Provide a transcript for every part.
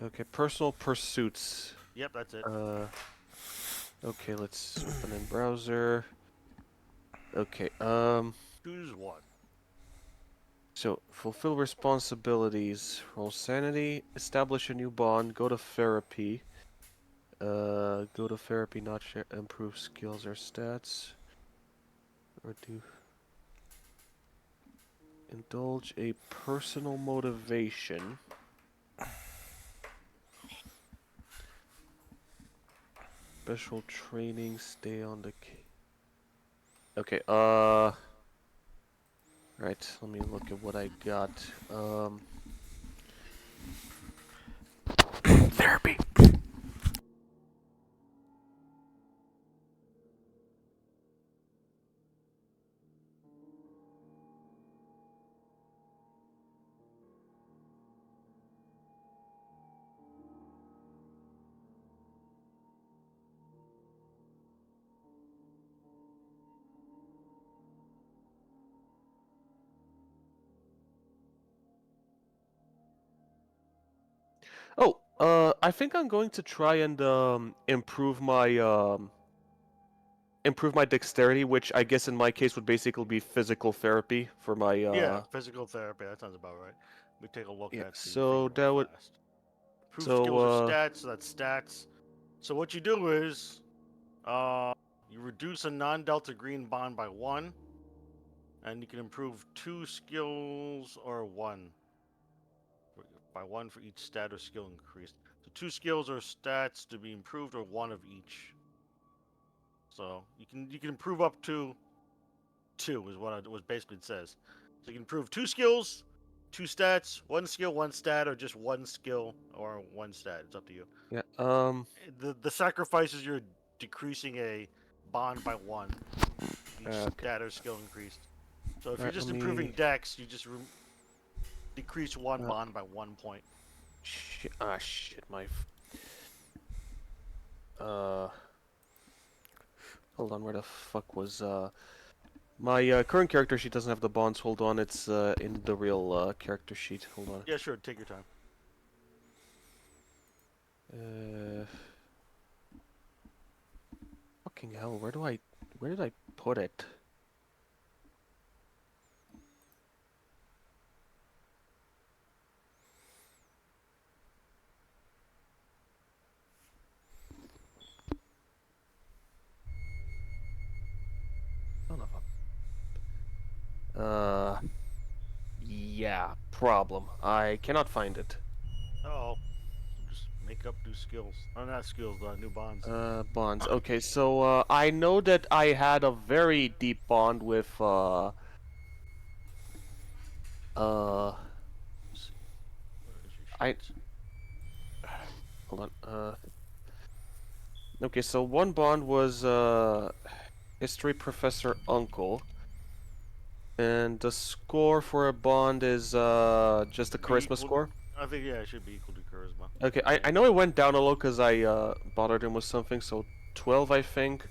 Okay, personal pursuits. Yep, that's it. Okay, let's open in browser. Okay, Choose one. so fulfill responsibilities, roll sanity, establish a new bond, go to therapy. Go to therapy, not share, improve skills or stats. Or do indulge a personal motivation. Special training, stay on the Okay, right, let me look at what I got. Therapy. Oh, I think I'm going to try and improve my dexterity, which I guess in my case would basically be physical therapy for my Yeah, physical therapy. That sounds about right. We take a look yeah. at the thing So real that would fast. Improve so skills or stats. So that's stats. So what you do is, you reduce a non-delta green bond by 1, and you can improve 2 skills or 1 by 1 for each stat or skill increased. So 2 skills or stats to be improved, or 1 of each. So you can improve up to 2 is what basically it says. So you can improve 2 skills, 2 stats, 1 skill, 1 stat, or just 1 skill or 1 stat. It's up to you. yeah. The sacrifice is you're decreasing a bond by 1 each Okay. stat or skill increased. So if All you're right. Let just me. improving dex, you just decrease 1 Uh, bond by 1 point. shit. Uh. Hold on. Where the fuck was my current character sheet doesn't have the bonds. Hold on. It's in the real character sheet. Hold on. Yeah, sure. Take your time. Uh. Fucking hell. Where did I put it? Son of a. Yeah, problem. I cannot find it. Oh, just make up new skills. Oh, not skills, new bonds. Bonds. Okay, so I know that I had a very deep bond with uh Let's see. Where is your I sheet? hold on. Okay, so one bond was history professor uncle, and the score for a bond is just a Should be charisma equal. score. I think, yeah, it should be equal to charisma. Okay, Yeah. I know it went down a little because I bothered him with something, so 12 I think.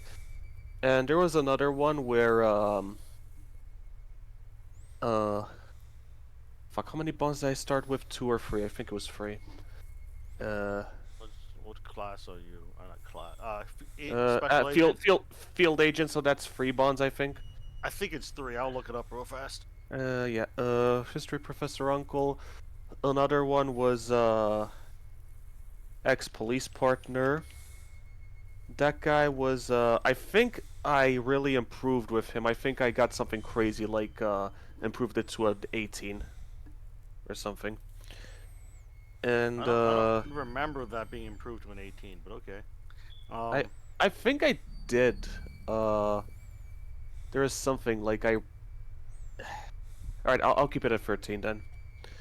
And there was another one where uh fuck, how many bonds did I start with? 2 or 3? I think it was 3. Uh What class are you? Not class. Special field agent. field field agent, so that's 3 bonds I think. I think it's 3. I'll look it up real fast. Yeah, history professor uncle. Another one was ex-police partner. That guy was I think I really improved with him. I think I got something crazy like improved it to an 18 or something. I And don't remember that being improved to an 18, but okay. I Um, I think I did. Uh there is something like I All right, I'll keep it at 13 then.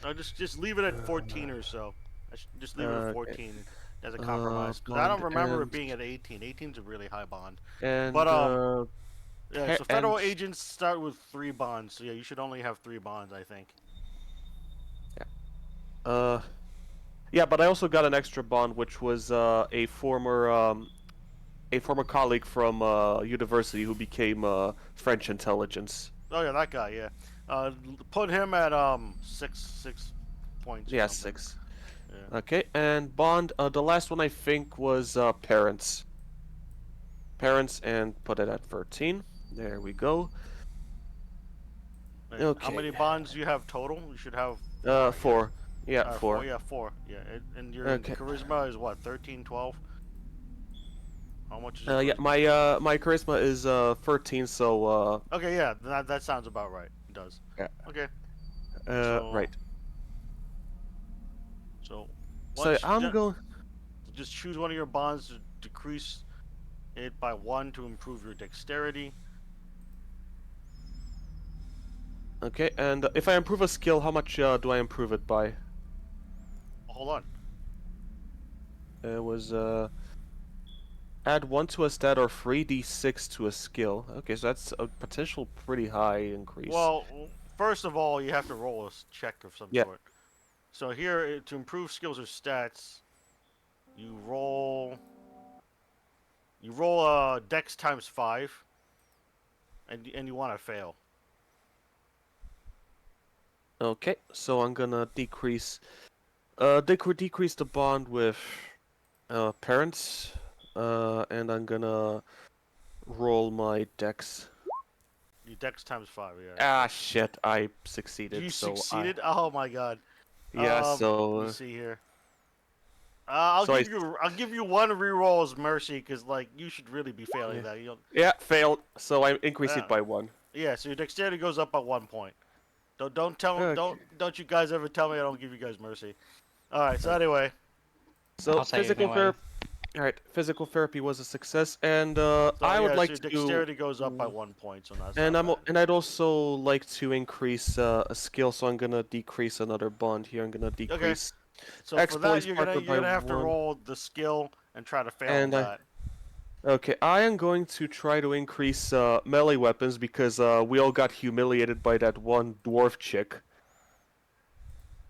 I just leave it at 14 or so. I should just leave it at Okay. 14 as a compromise, because I don't Bond remember it being at 18. 18's a really high bond. But and yeah. So and federal agents start with 3 bonds. So yeah, you should only have 3 bonds, I think. yeah. Yeah, but I also got an extra bond, which was a former colleague from university who became French intelligence. Oh yeah, that guy. Yeah. Put him at 6 points or Yeah, something. 6. Yeah. Okay, and bond. The last one I think was parents. Parents, and put it at 13. There we go. And how Okay. many bonds do you have total? You should have four, I guess. 4. Yeah, Four. 4. Yeah, four. Yeah, and your Okay. charisma is what? 13, 12. How much is your Yeah, charisma? my charisma is 13, so Okay, yeah, that sounds about right. It does. yeah. Okay, so Right. so So once you I'm going. just choose one of your bonds to decrease it by 1 to improve your dexterity. Okay, and if I improve a skill, how much do I improve it by? Hold on. It was add 1 to a stat or 3d6 to a skill. Okay, so that's a potential pretty high increase. Well, first of all, you have to roll a check of some Yeah. sort. So here, to improve skills or stats, you roll dex times 5, and you want to fail. Okay, so I'm gonna decrease decrease the bond with parents, and I'm gonna roll my dex. You dex times 5, yeah. Ah, shit, I succeeded, You so I. succeeded. Oh my god. Yeah, Let me so. see here. So I. I'll give you one reroll as mercy, because like you should really be Yeah, failing that. You yeah, failed, so I increase don't, it by 1. yeah. So your dexterity goes up by 1 point. Don't tell Okay. don't you guys ever tell me I don't give you guys mercy. All right. So anyway, So I'll say it anyway. Alright, physical therapy was a success, and so I would yeah, so like your to. dexterity goes up by 1 point, so that's And not bad. and I'd also like to increase a skill, so I'm gonna decrease another bond here. I'm gonna Okay. decrease So for that, exploits Parker you're by gonna have to 1, roll the skill and try to fail on and that. okay, I am going to try to increase melee weapons because we all got humiliated by that one dwarf chick.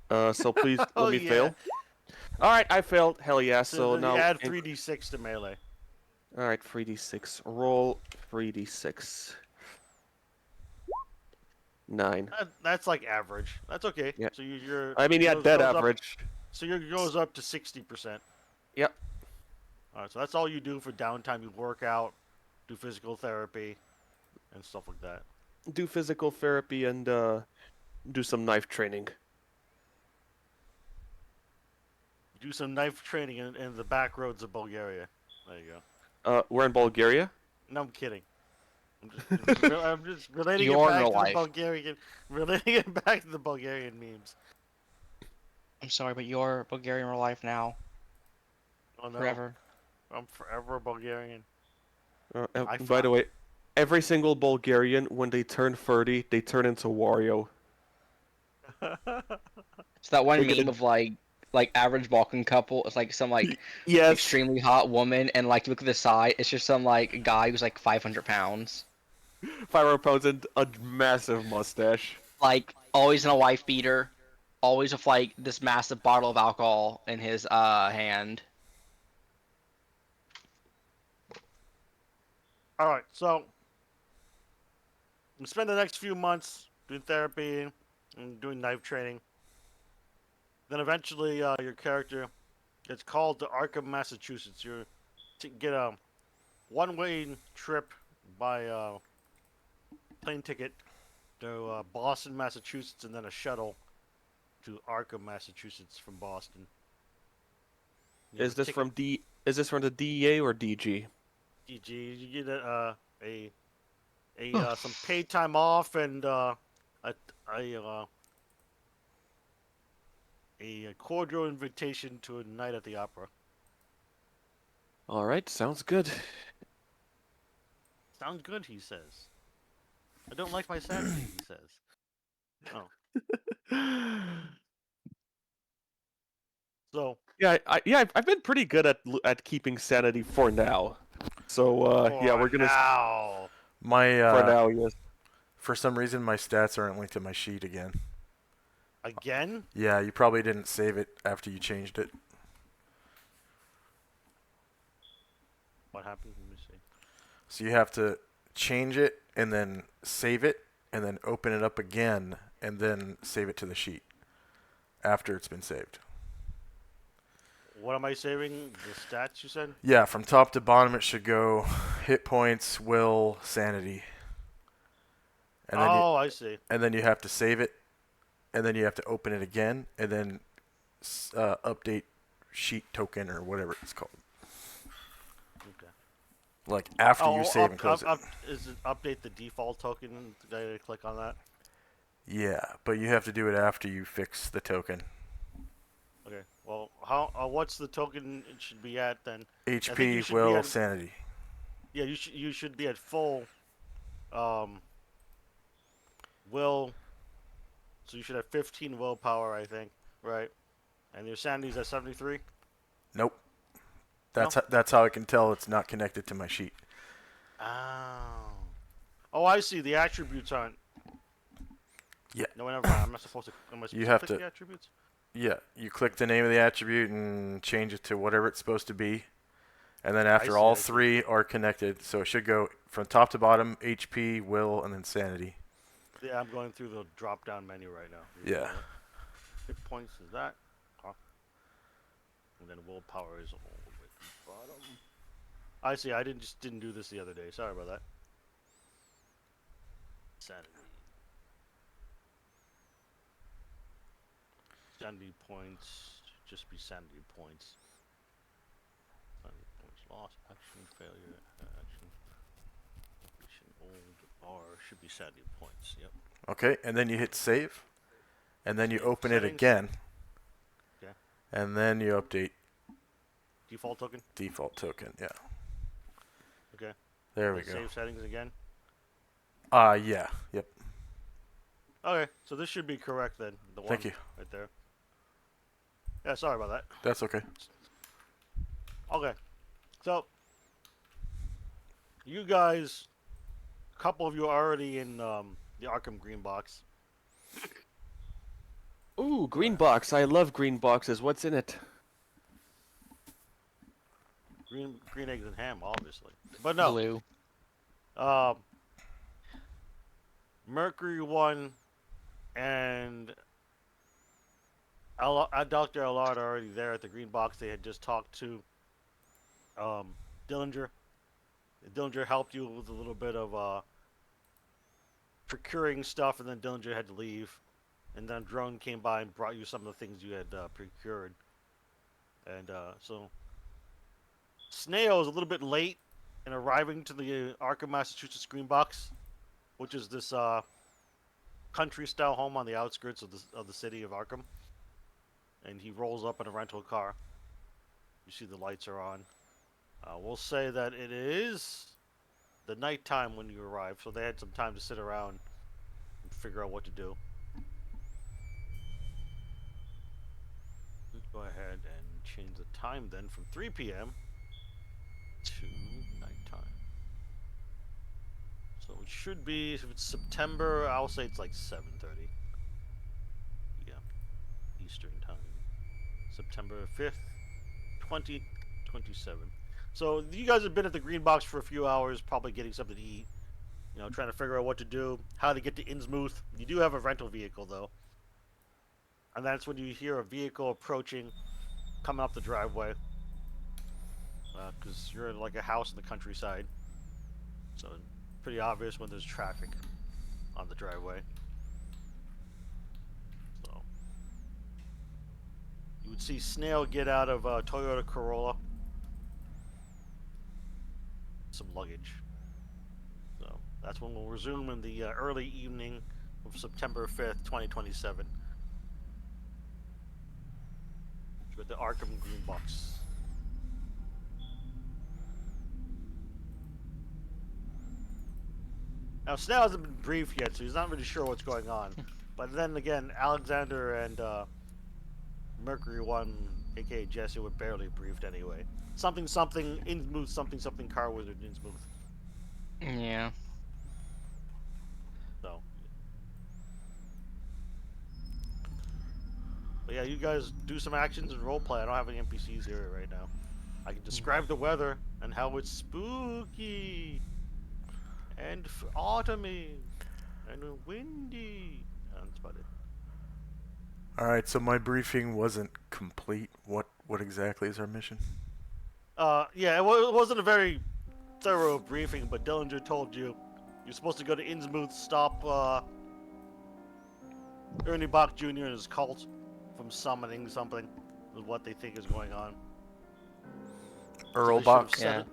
So please let Oh me yeah. fail. All right, I failed. Hell yeah. So So then you now, add 3d6 to melee. all right, 3d6. Roll 3d6. 9. That's like average. That's okay. Yeah. So your I mean, yeah, dead goes up. average. So your goes up to 60%. Yep. All right. So that's all you do for downtime. You work out, do physical therapy, and stuff like that. Do physical therapy and do some knife training. Do some knife training in the back roads of Bulgaria. There you go. We're in Bulgaria. No, I'm kidding. I'm just relating it You're in back real to the life. Bulgarian, relating it back to the Bulgarian memes. I'm sorry, but you're Bulgarian real life now. Oh no, Forever. I'm forever I By found. the way, every single Bulgarian, when they turn 30, they turn into Wario. It's that one They get meme a... of like average Balkan couple. It's like some like Yes, extremely hot woman, and like you look at the side, it's just some like guy who's like 500 pounds, 500 pounds and a massive mustache. like always in a wife beater, always with like this massive bottle of alcohol in his hand. All right, so we spend the next few months doing therapy and doing knife training. Then eventually, your character gets called to Arkham, Massachusetts. You get a one-way trip by plane ticket to Boston, Massachusetts, and then a shuttle to Arkham, Massachusetts from Boston. You Is have a this ticket. from D? Is this from the DEA or DG? GG. You get some paid time off and a a, a cordial invitation to a night at the opera. All right, sounds good. Sounds good, he says. I don't like my sanity, he says. Oh, so Yeah, I've been pretty good at keeping sanity for now. So yeah, for we're gonna now, My for now, yes. for some reason my stats aren't linked to my sheet again. again, Yeah, you probably didn't save it after you changed it. what happened? Let me see. So you have to change it and then save it and then open it up again and then save it to the sheet after it's been saved. What am I saving? The stats you said? Yeah, from top to bottom it should go hit points, will, sanity. And then Oh, I see. you have to save it, and then you have to open it again, and then update sheet token or whatever it's called. Okay. Like after you save and close it. Is it update the default token? Did I click on that? Yeah, but you have to do it after you fix the token. Okay. Well, what's the token it should be at then? think you HP, should be will, at- sanity. Yeah, you should be at full will. So you should have 15 willpower, I think, right? And your sanity's at 73. Nope. That's how I can tell it's not connected to my sheet. Oh. Oh, I see. The attributes aren't. Yeah. No, never mind. I'm not supposed to. Am I supposed You to have click to- the attributes? Yeah, you click the name of the attribute and change it to whatever it's supposed to be. And then after all I see. three are connected, so it should go from top to bottom, HP, will, and then sanity. Yeah, I'm going through the drop-down menu right now. Yeah. Hit points is that. And then willpower is all the way at the bottom. I see. I just didn't do this the other day. Sorry about that. Sanity. Sanity points. Just be sanity points. Sanity points lost. Action failure. Action. Completion old R should be sanity points. Yep. Okay, and then you hit save. And then you Save open it settings. again. Okay. And then you update Default token. default token. Yeah. Okay. There we Then go. Save settings again. Yeah. Yep. Okay, so this should be correct then. The Thank one you. right there. Yeah, sorry about that. That's okay. Okay, so you guys, a couple of you are already in the Arkham Green Box. Ooh, green box. I love green boxes. What's in it? Green eggs and ham, obviously. But no, Blue. Mercury 1 and Dr. Allard are already there at the Green Box. They had just talked to Dillinger. Dillinger helped you with a little bit of procuring stuff, and then Dillinger had to leave. And then a drone came by and brought you some of the things you had procured. And so Snail is a little bit late in arriving to the Arkham, Massachusetts Green Box, which is this country-style home on the outskirts of the city of Arkham. And he rolls up in a rental car. You see the lights are on. We'll say that it is the nighttime when you arrive, so they had some time to sit around and figure out what to do. Let's go ahead and change the time then from 3 p.m. to nighttime. So it should be, if it's September, I'll say it's like 7:30 p.m. Eastern time. September 5th, 2027. So you guys have been at the Green Box for a few hours, probably getting something to eat. You know, trying to figure out what to do, how to get to Innsmouth. You do have a rental vehicle, though. And that's when you hear a vehicle approaching, coming up the driveway. Because you're in like a house in the countryside. So pretty obvious when there's traffic on the driveway. So you would see Snail get out of a Toyota Corolla. Some luggage. So that's when we'll resume in the early evening of September 5th, 2027. With the Arkham Green Box. Now, Snail hasn't been briefed yet, so he's not really sure what's going on. But then again, Alexander and Mercury 1, aka Jesse, were barely briefed anyway. Something, Innsmouth, something, Car Wizard, Innsmouth. Yeah. So. But yeah, you guys do some actions and roleplay. I don't have any NPCs here right now. I can describe the weather and how it's spooky and autumny and windy. And that's about it. All right, so my briefing wasn't complete. What What exactly is our mission? Yeah, it wasn't a very thorough briefing, but Dillinger told you you're supposed to go to Innsmouth, stop Ernie Bach Jr. and his cult from summoning something, is what they think is going on. Earl they Bach? should've said it.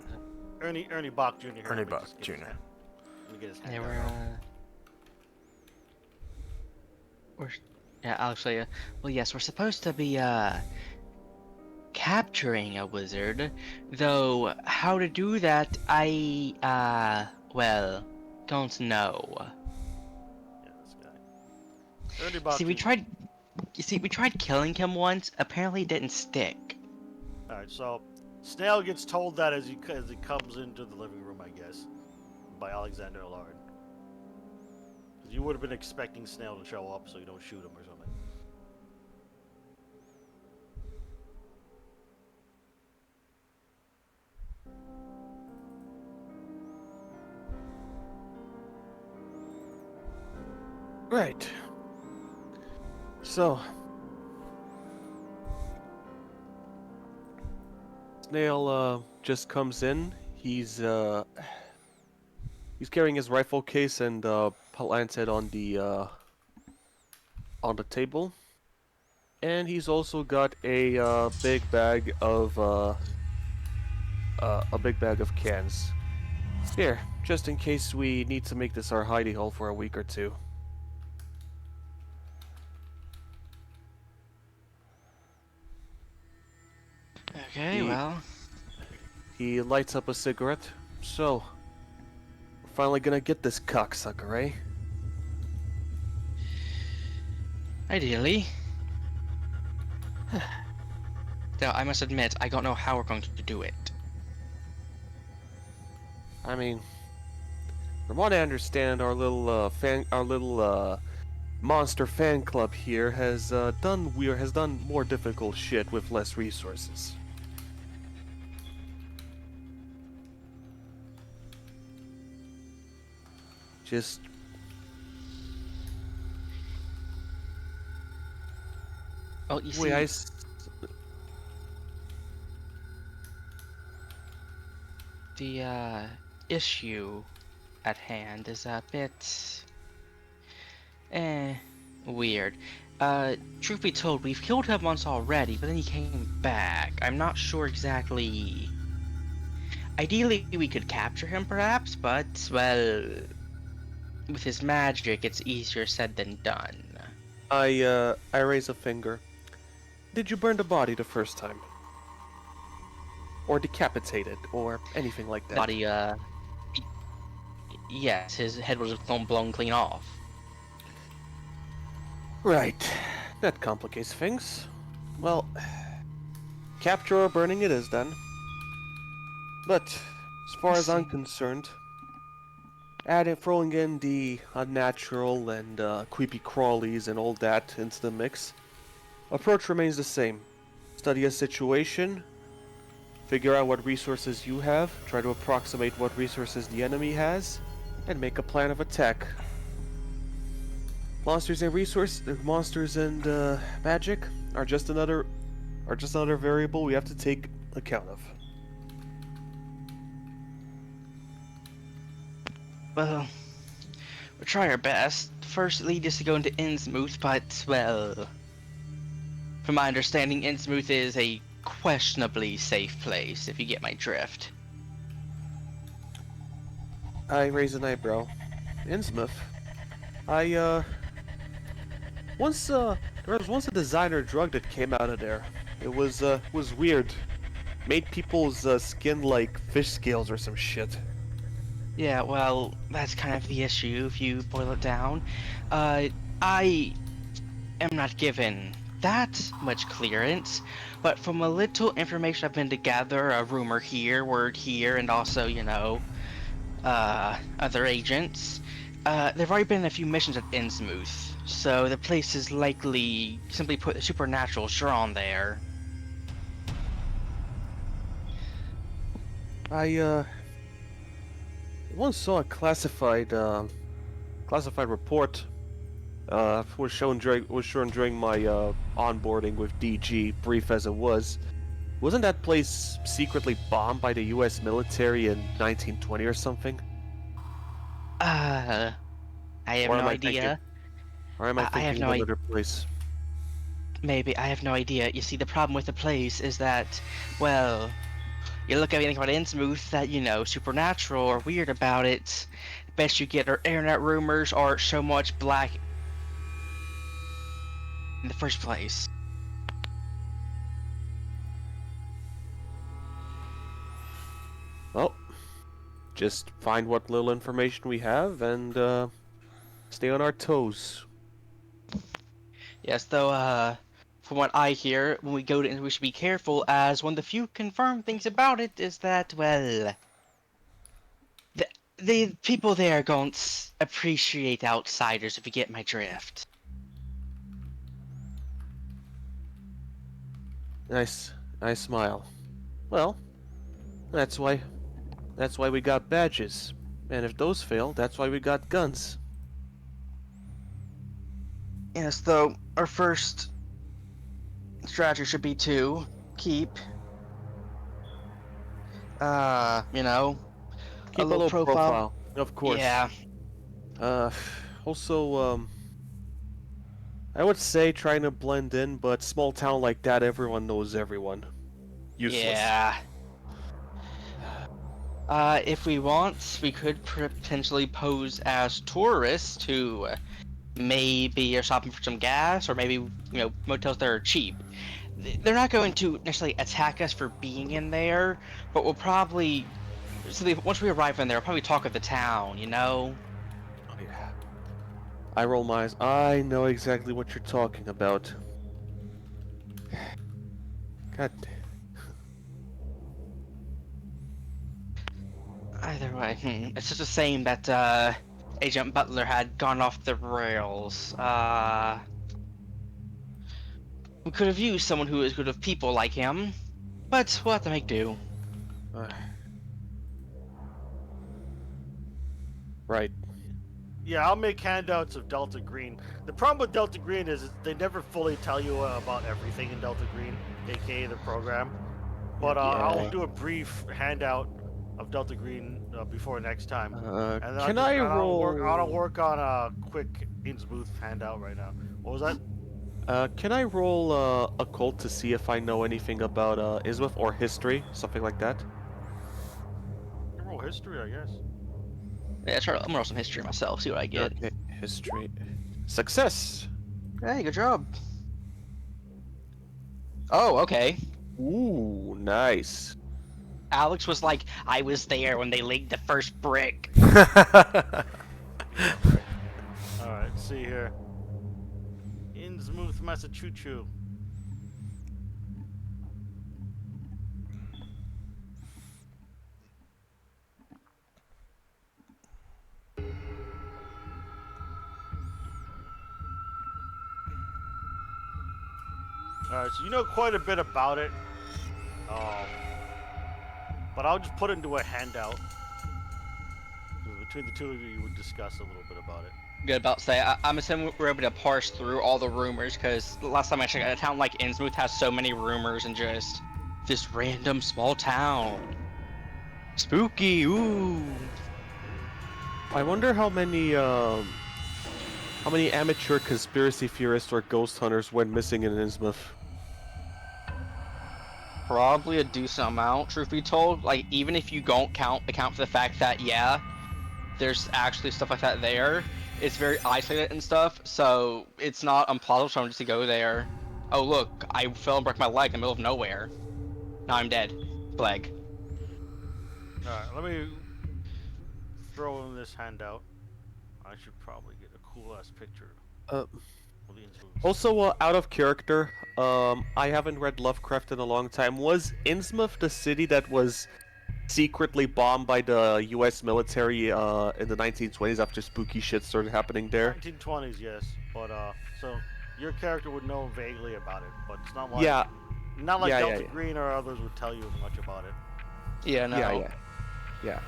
Ernie Bach Jr. here, Ernie let me Bach just get Jr. his hand- Let me get his hand Yeah, down. yeah, I'll show you. Well, yes, we're supposed to be capturing a wizard, though how to do that, well, don't know. Yeah, this guy. Ernie Bach See, we Jr. tried. You see, we tried killing him once. Apparently, it didn't stick. Alright, so Snail gets told that as he comes into the living room, I guess, by Alexander Allard. 'Cause you would have been expecting Snail to show up so you don't shoot him or something. Right. So, Snail just comes in. He's carrying his rifle case and plants it on the table, and he's also got a big bag of cans. Here, just in case we need to make this our hidey hole for a week or two. Okay, He- well, He lights up a cigarette. So, we're finally gonna get this cocksucker, eh? ideally. Though I must admit, I don't know how we're going to do it. I mean, from what I understand, our little monster fan club here has done more difficult shit with less resources. Just Well, you see, wait, the issue at hand is a bit weird. Truth be told, we've killed him once already, but then he came back. I'm not sure exactly. Ideally, we could capture him, perhaps, but, well, with his magic, it's easier said than done. I raise a finger. Did you burn the body the first time? Or decapitate it, or anything like that? Body, yes, his head was blown clean off. Right. That complicates things. Well, capture or burning it is then. But, as far as I'm concerned, throwing in the unnatural and creepy crawlies and all that into the mix, approach remains the same. Study a situation, figure out what resources you have, try to approximate what resources the enemy has, and make a plan of attack. Monsters and magic are just another variable we have to take account of. Well, we'll try our best. First, lead us to go into Innsmouth, but, well, from my understanding, Innsmouth is a questionably safe place, if you get my drift. I raise an eyebrow. Innsmouth? There was once a designer drug that came out of there. It was weird. Made people's skin like fish scales or some shit. Yeah, well, that's kind of the issue if you boil it down. I am not given that much clearance, but from a little information I've been to gather, a rumor here, word here, and also, you know, other agents, there've already been a few missions at Innsmouth, so the place is likely simply put the supernatural drawn there. I once saw a classified report. Was shown during my onboarding with DG, brief as it was. Wasn't that place secretly bombed by the U.S. military in 1920 or something? I have Or no am I thinking? idea. Or am I I have thinking no of idea. another place? Maybe, I have no idea. You see, the problem with the place is that, well, you look at anything about Innsmouth that, you know, supernatural or weird about it. Best you get are internet rumors or so much black in the first place. Well, just find what little information we have and stay on our toes. Yes, though, from what I hear, when we go to, we should be careful, as one of the few confirmed things about it is that, well, the people there don't appreciate outsiders, if you get my drift. I smile. Well, that's why we got badges. And if those fail, that's why we got guns. Yes, though, our first strategy should be to keep, you know, Keep a low low profile. profile, of course. Yeah, Uh, also, I would say trying to blend in, but small town like that, everyone knows everyone. Useless. yeah. If we want, we could potentially pose as tourists who maybe are shopping for some gas, or maybe, you know, motels that are cheap. They're not going to necessarily attack us for being in there, but we'll probably, once we arrive in there, we'll probably talk of the town, you know? Oh, yeah. I roll my eyes. I know exactly what you're talking about. God. Either way, it's just a shame that Agent Butler had gone off the rails. We could have used someone who is good with people like him, but we'll have to make do. Right. Yeah, I'll make handouts of Delta Green. The problem with Delta Green is they never fully tell you about everything in Delta Green, aka the program. But I'll Yeah. do a brief handout of Delta Green before next time. And then Can I roll? I'll work on a quick Innsmouth handout right now. What was that? Can I roll occult to see if I know anything about Ismith or history, something like that? You can roll history, I guess. Yeah, I'm gonna roll some history myself, see what I get. Okay, history. Success. Hey, good job. Oh, okay. Ooh, nice. Alex was like, I was there when they laid the first brick. Alright, let's see here. Innsmouth, Massachusetts. Alright, so you know quite a bit about it. But I'll just put it into a handout. Between the two of you, you would discuss a little bit about it. Good about to say, I'm assuming we're able to parse through all the rumors, because last time I checked, a town like Innsmouth has so many rumors and just this random small town. Spooky, ooh. I wonder how many amateur conspiracy theorists or ghost hunters went missing in Innsmouth. Probably a decent amount, truth be told. Like, even if you don't account for the fact that, yeah, there's actually stuff like that there, it's very isolated and stuff, so it's not implausible for someone just to go there. Oh look, I fell and broke my leg in the middle of nowhere. Now I'm dead. Leg. Alright, let me throw in this handout. I should probably get a cool ass picture Uh, of the Innsmouth. Also, out of character, I haven't read Lovecraft in a long time. Was Innsmouth the city that was secretly bombed by the U.S. military in the 1920s after spooky shit started happening there? 1920s, yes. But, so your character would know vaguely about it, but it's not like... Yeah. Not like Yeah, Delta yeah. Green or others would tell you much about it. Yeah, no. Yeah.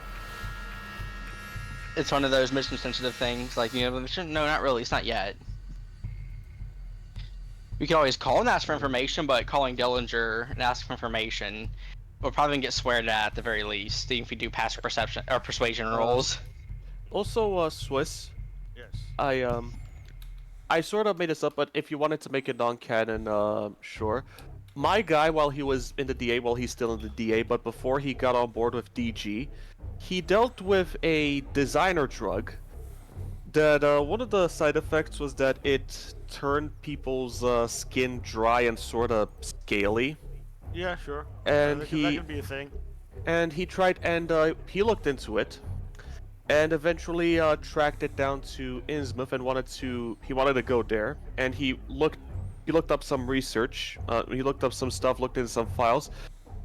It's one of those mission sensitive things, like, you know, mission? No, not really, it's not yet. We could always call and ask for information, but calling Dillinger and asking for information will probably get sweared at the very least, even if we do passive perception or persuasion rolls. Also, Swiss, Yes. I sort of made this up, but if you wanted to make it non-canon, sure. My guy, while he was in the DA, well, he's still in the DA, but before he got on board with DG, he dealt with a designer drug that one of the side effects was that it turned people's skin dry and sort of scaly. Yeah, sure. And that he could be a thing. he looked into it, and eventually tracked it down to Innsmouth and wanted to go there, and he looked up some research, he looked up some stuff, looked into some files,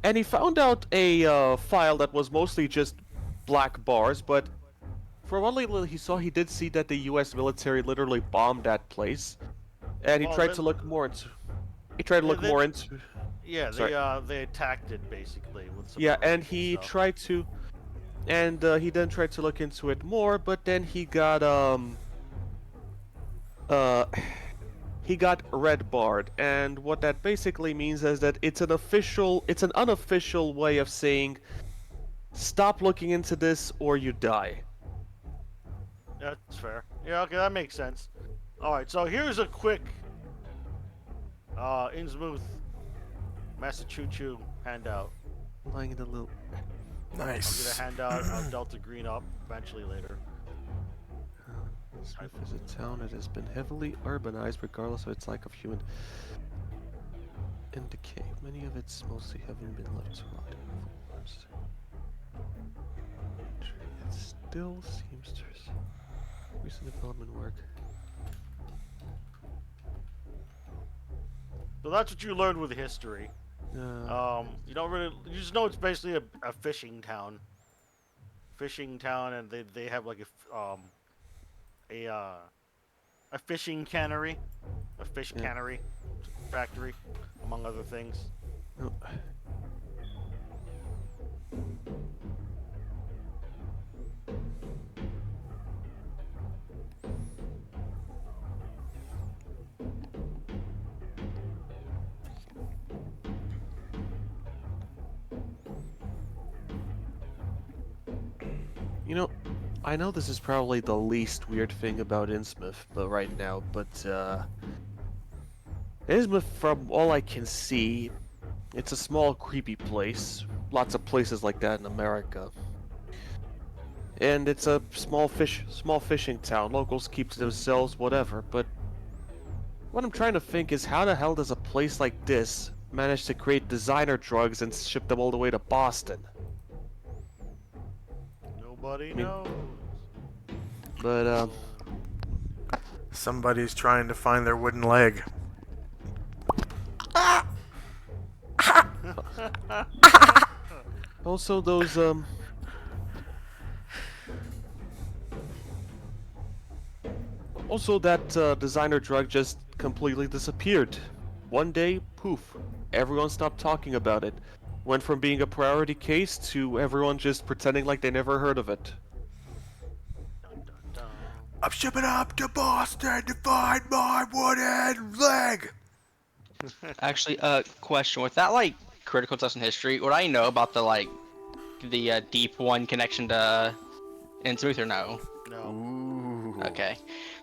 and he found out a file that was mostly just black bars, but for one little he saw, he did see that the U.S. military literally bombed that place, and he Well, tried then- to look more into. He tried to look then- more into. Yeah, Sorry. they attacked it basically with some. Yeah, rockets and he stuff. tried to, and he then tried to look into it more, but then he got red barred, and what that basically means is that it's an unofficial way of saying, stop looking into this or you die. Yeah, that's fair. Yeah, okay, that makes sense. All right, so here's a quick Innsmouth, Massachusetts handout. Lying in the loop. I'm Nice. gonna hand out Delta Green up eventually later. Smith is a town that has been heavily urbanized regardless of its lack of human in decay. Many of its mostly haven't been left to rot in forms. It still seems to recent development work. So that's what you learned with history. You don't really, you just know it's basically a fishing town. Fishing town, and they have like a fishing cannery, a fish Yeah. cannery factory, among other things. No. You know, I know this is probably the least weird thing about Innsmouth, but right now, but Innsmouth, from all I can see, it's a small, creepy place. Lots of places like that in America. And it's a small fishing town. Locals keep to themselves, whatever. But what I'm trying to think is, how the hell does a place like this manage to create designer drugs and ship them all the way to Boston? Nobody mean- knows. But Somebody's trying to find their wooden leg. also those Also, that designer drug just completely disappeared. One day, poof, everyone stopped talking about it. Went from being a priority case to everyone just pretending like they never heard of it. Dun, dun, dun. I'm shipping up to Boston to find my wooden leg. Actually, question: with that like critical test in history, would I know about the deep one connection to Innsmouth or no? No. Ooh. Okay,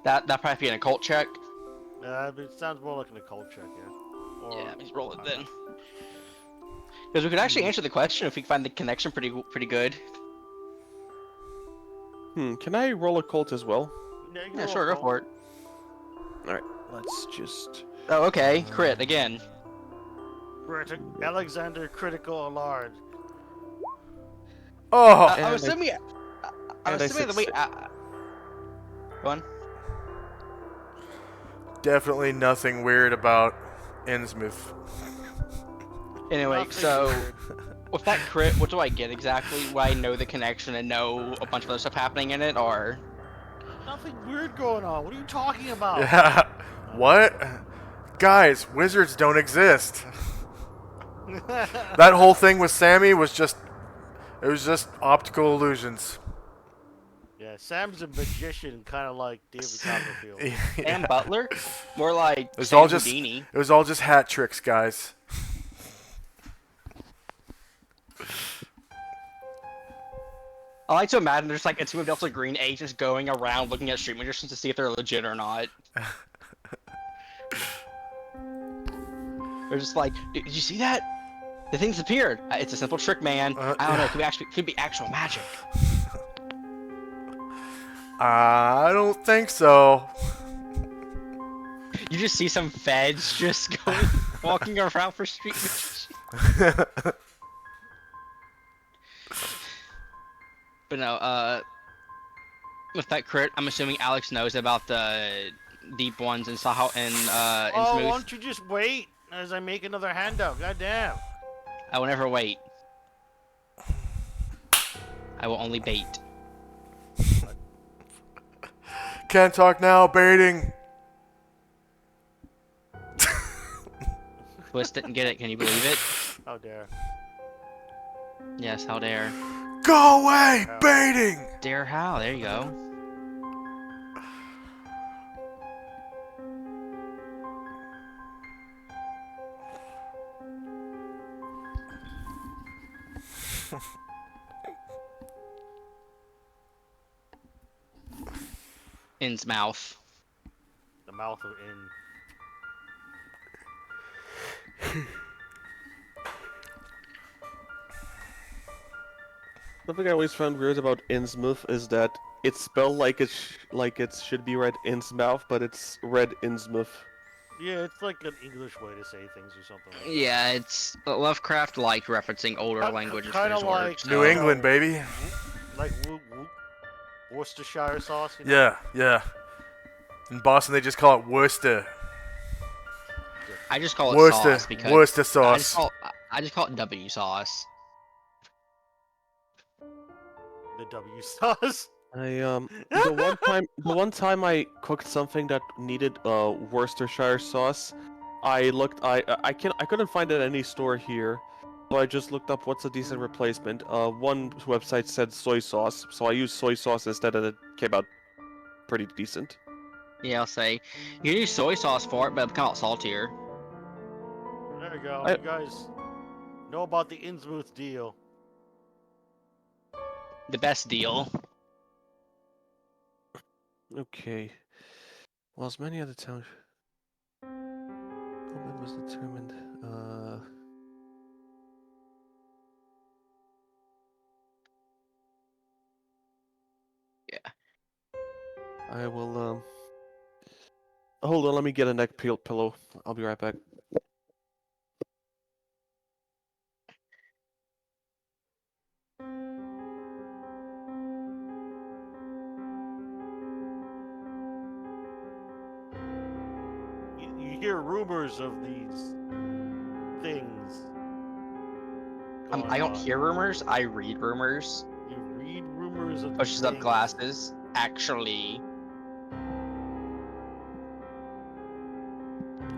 that probably be an occult check. It sounds more like an occult check, yeah. Or, Yeah, just roll it then. Because we could actually answer the question if we can find the connection pretty good. Can I roll a cult as well? Yeah, you can Yeah, roll sure, go occult. for it. Alright, let's just... Oh, okay, crit again. Alexander Critical Allard. Oh, And I I- was assuming. I and was I assuming the wait. succeed. Go on. definitely nothing weird about Innsmouth. Anyway, Nothing so weird. with that crit, what do I get exactly? Will I know the connection and know a bunch of other stuff happening in it, or? Nothing weird going on. What are you talking about? Yeah. What? Guys, wizards don't exist. That whole thing with Sammy was just... It was just optical illusions. Yeah, Sam's a magician, kind of like David Copperfield. Sam Butler? More like It was Sam all just Houdini. it was all just hat tricks, guys. I like to imagine there's like a team of Delta Green agents going around looking at street magicians to see if they're legit or not. They're just like, did you see that? The thing disappeared. It's a simple trick, man. I don't know. Could be actual magic. I don't think so. You just see some feds just going, walking around for street magicians. But no, with that crit, I'm assuming Alex knows about the deep ones and Saho and Oh, why Smooth. don't you just wait as I make another handout? Goddamn. I will never wait. I will only bait. Can't talk now, baiting. Twist didn't get it. Can you believe it? How dare. Yes, how dare. Go away, baiting. Dare how? There you go. In's mouth. The mouth of In. Something I always found weird about Innsmouth is that it's spelled like it should be read Innsmouth, but it's read Innsmouth. Yeah, it's like an English way to say things or something like that. Yeah, it's Lovecraft liked referencing older languages for Kinda his like works. New England, baby. Like Worcestershire sauce, you know? Yeah, yeah. In Boston, they just call it Worcester. I just call it Worcester, sauce because Worcester I just sauce. call it W sauce. The W sauce. The one time I cooked something that needed Worcestershire sauce, I couldn't find it at any store here, so I just looked up what's a decent replacement. One website said soy sauce, so I used soy sauce instead, and it came out pretty decent. Yeah, I'll say you can use soy sauce for it, but it'll come out saltier. There you go. I- You guys know about the Innsmouth deal. The best deal. Okay. Well, as many other towns. Coleman was determined. Yeah. I will. Hold on. Let me get a neck pillow. I'll be right back. You hear rumors of these things. going I don't on. hear rumors. I read rumors. You read rumors of Pushes these up things. glasses. Actually,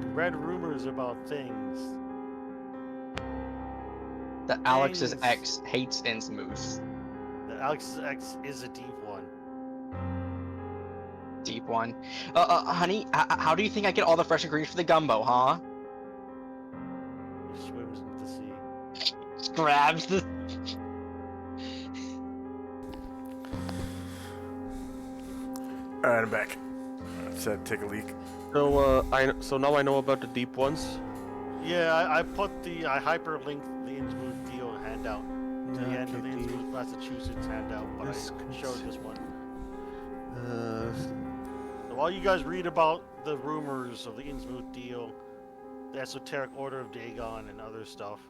You read rumors about things. that Alex's Things. ex hates Innsmouth. That Alex's ex is a deep one. Deep one. Honey, how do you think I get all the fresh ingredients for the gumbo, huh? He swims into the sea. Just grabs the. Alright, I'm back. I said take a leak. So now I know about the deep ones. Yeah, I hyperlinked the Innsmouth deal handout to the end of the Innsmouth, Massachusetts handout, but I showed this one. So while you guys read about the rumors of the Innsmouth deal, the esoteric order of Dagon and other stuff,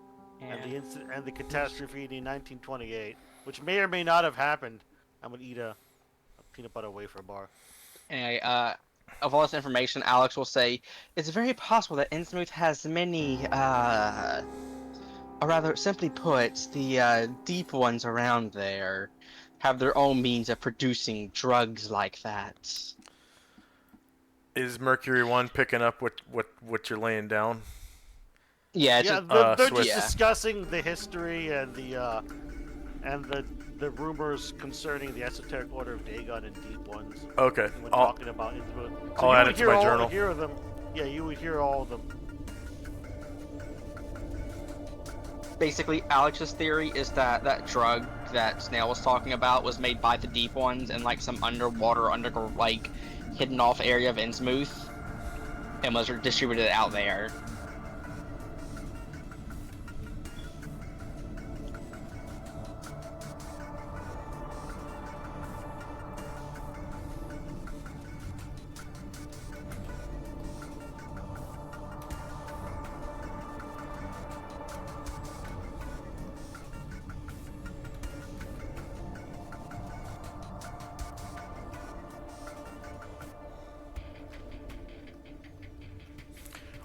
and the catastrophe in 1928, which may or may not have happened, I'm gonna eat a peanut butter wafer bar. Anyway, of all this information, Alex will say, it's very possible that Innsmouth has many, or rather, simply put, the deep ones around there have their own means of producing drugs like that. Is Mercury 1 picking up what you're laying down? Yeah, it's Yeah, just, they're Swiss. just discussing the history and the and the rumors concerning the esoteric order of Dagon and Deep Ones. Okay. When I'll, talking about Innsmouth. I'll you add would it to hear my all, journal. Hear them. Yeah, you would hear all of them. Basically, Alex's theory is that that drug that Snail was talking about was made by the Deep Ones in like some underwater, like hidden off area of Innsmouth, and was distributed out there.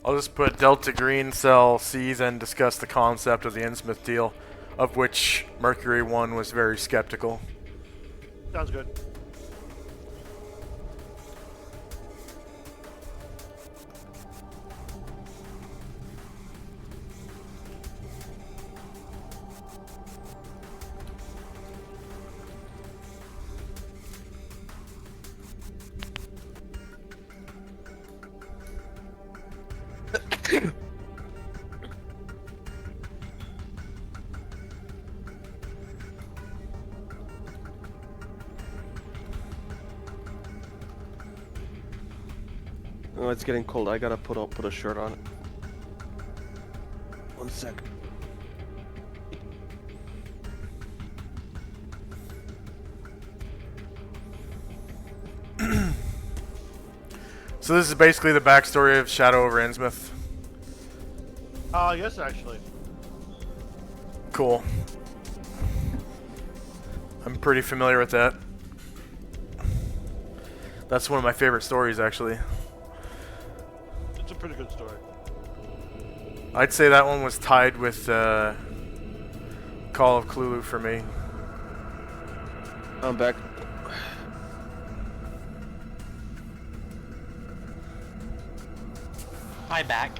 I'll just put Delta Green Cell sees and discuss the concept of the Innsmouth deal, of which Mercury 1 was very skeptical. Sounds good. Oh, it's getting cold. I gotta put a shirt on. 1 sec. So this is basically the backstory of Shadow over Innsmouth. Yes, actually. Cool. I'm pretty familiar with that. That's one of my favorite stories, actually. It's a pretty good story. I'd say that one was tied with Call of Cthulhu for me. I'm back. Hi, back.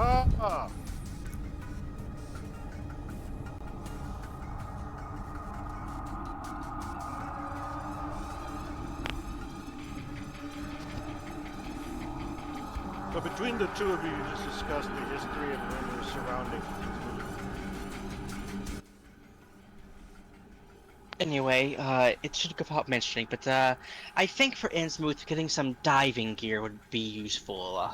Ah. So between the two of you, you just discussed the history and rumors surrounding Innsmouth. Anyway, it should go without mentioning, but I think for Innsmouth, getting some diving gear would be useful.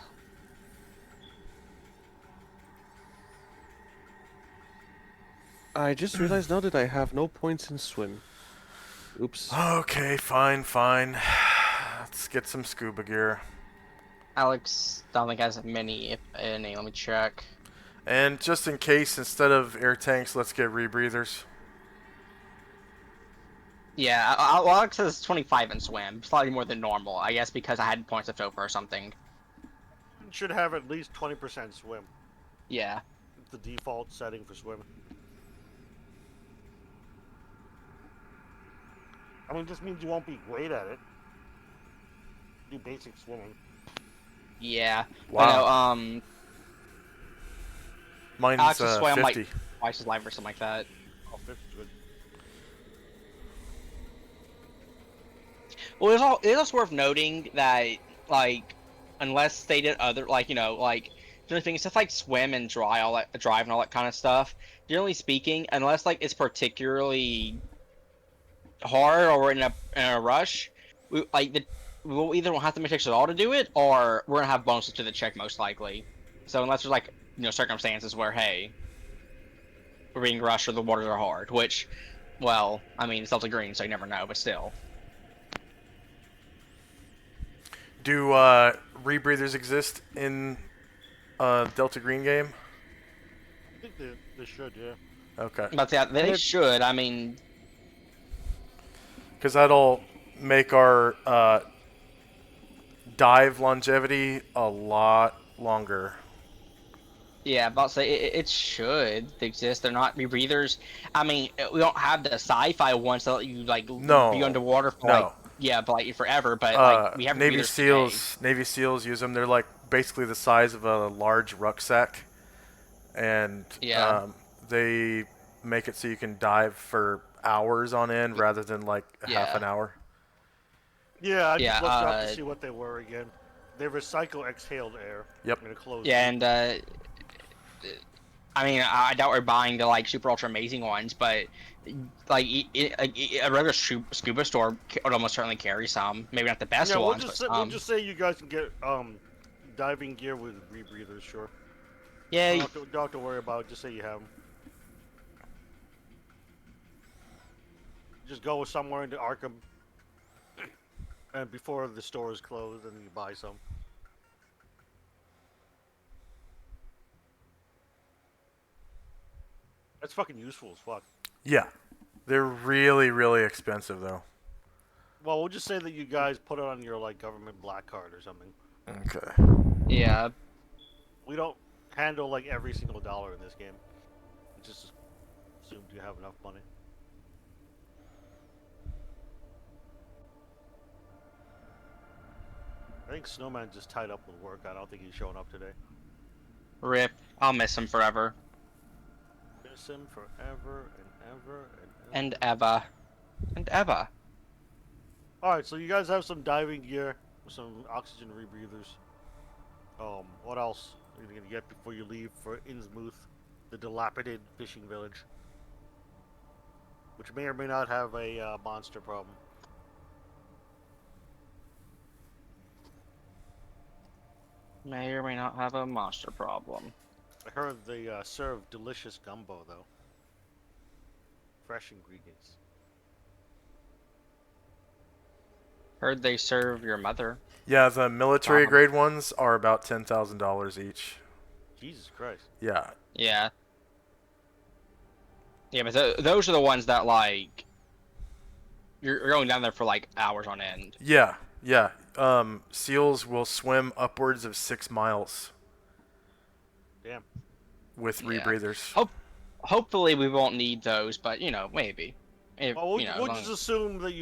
I just realized now that I have no points in swim. Oops. Okay, fine. Let's get some scuba gear. Alex, don't think has many, if any. Let me check. And just in case, instead of air tanks, let's get rebreathers. Yeah, Alex has 25 in swim, slightly more than normal. I guess because I had points left over or something. You should have at least 20% swim. Yeah. It's the default setting for swim. I mean, it just means you won't be great at it. Do basic swimming. Yeah. Wow. But no, Mine's Alex has swam 50. like twice his life or something like that. Oh, 50 is good. Well, it is also worth noting that, like, unless stated other, like, the only thing is stuff like swim and drive and all that kind of stuff. Generally speaking, unless like it's particularly hard or we're in a rush, we'll either won't have to make checks at all to do it, or we're gonna have bonuses to the check most likely. So unless there's like circumstances where hey, we're being rushed or the waters are hard, which, well, I mean it's Delta Green, so you never know, but still. Do rebreathers exist in Delta Green game? I think they should, yeah. Okay. But yeah, they should. I mean, Because that'll make our dive longevity a lot longer. yeah, about to say it should exist. They're not rebreathers. I mean, we don't have the sci-fi ones that let you like No. be underwater for No. like like forever. But like we have Navy rebreathers today. SEALs. Navy SEALs use them. They're like basically the size of a large rucksack, and Yeah. they make it so you can dive for hours on end rather than like half Yeah. an hour. Yeah, I just Yeah. looked up to see what they were again. They recycle exhaled air Yep. in a closed Yeah, loop. and I mean, I doubt we're buying the like super ultra amazing ones, but like a regular scuba store would almost certainly carry some. Maybe not the best Yeah, ones, but we'll some. just say you guys can get diving gear with rebreathers, sure. Yeah. Don't have to worry about it. Just say you have them. Just go somewhere into Arkham, and before the store is closed, and you buy some. That's fucking useful as fuck. Yeah, they're really really expensive though. Well, we'll just say that you guys put it on your like government black card or something. Okay. Yeah. We don't handle like every single dollar in this game. We just assumed you have enough money. I think Snowman just tied up with work. I don't think he's showing up today. Rip. I'll miss him forever Miss him forever and ever and ever. and ever and ever. Alright, so you guys have some diving gear, some oxygen rebreathers. What else are you gonna get before you leave for Innsmouth, the dilapidated fishing village? Which may or may not have a monster problem. May or may not have a monster problem. I heard they serve delicious gumbo, though. Fresh ingredients. Heard they serve your mother. Yeah, the military Wow. grade ones are about $10,000 each. Jesus Christ. Yeah. Yeah. Yeah, but those are the ones that like you're going down there for like hours on end. Yeah. Yeah. Seals will swim upwards of 6 miles Damn. with Yeah. rebreathers. Hopefully we won't need those, but you know, maybe. If, Well, we'll, you know, as we'll long just as- assume that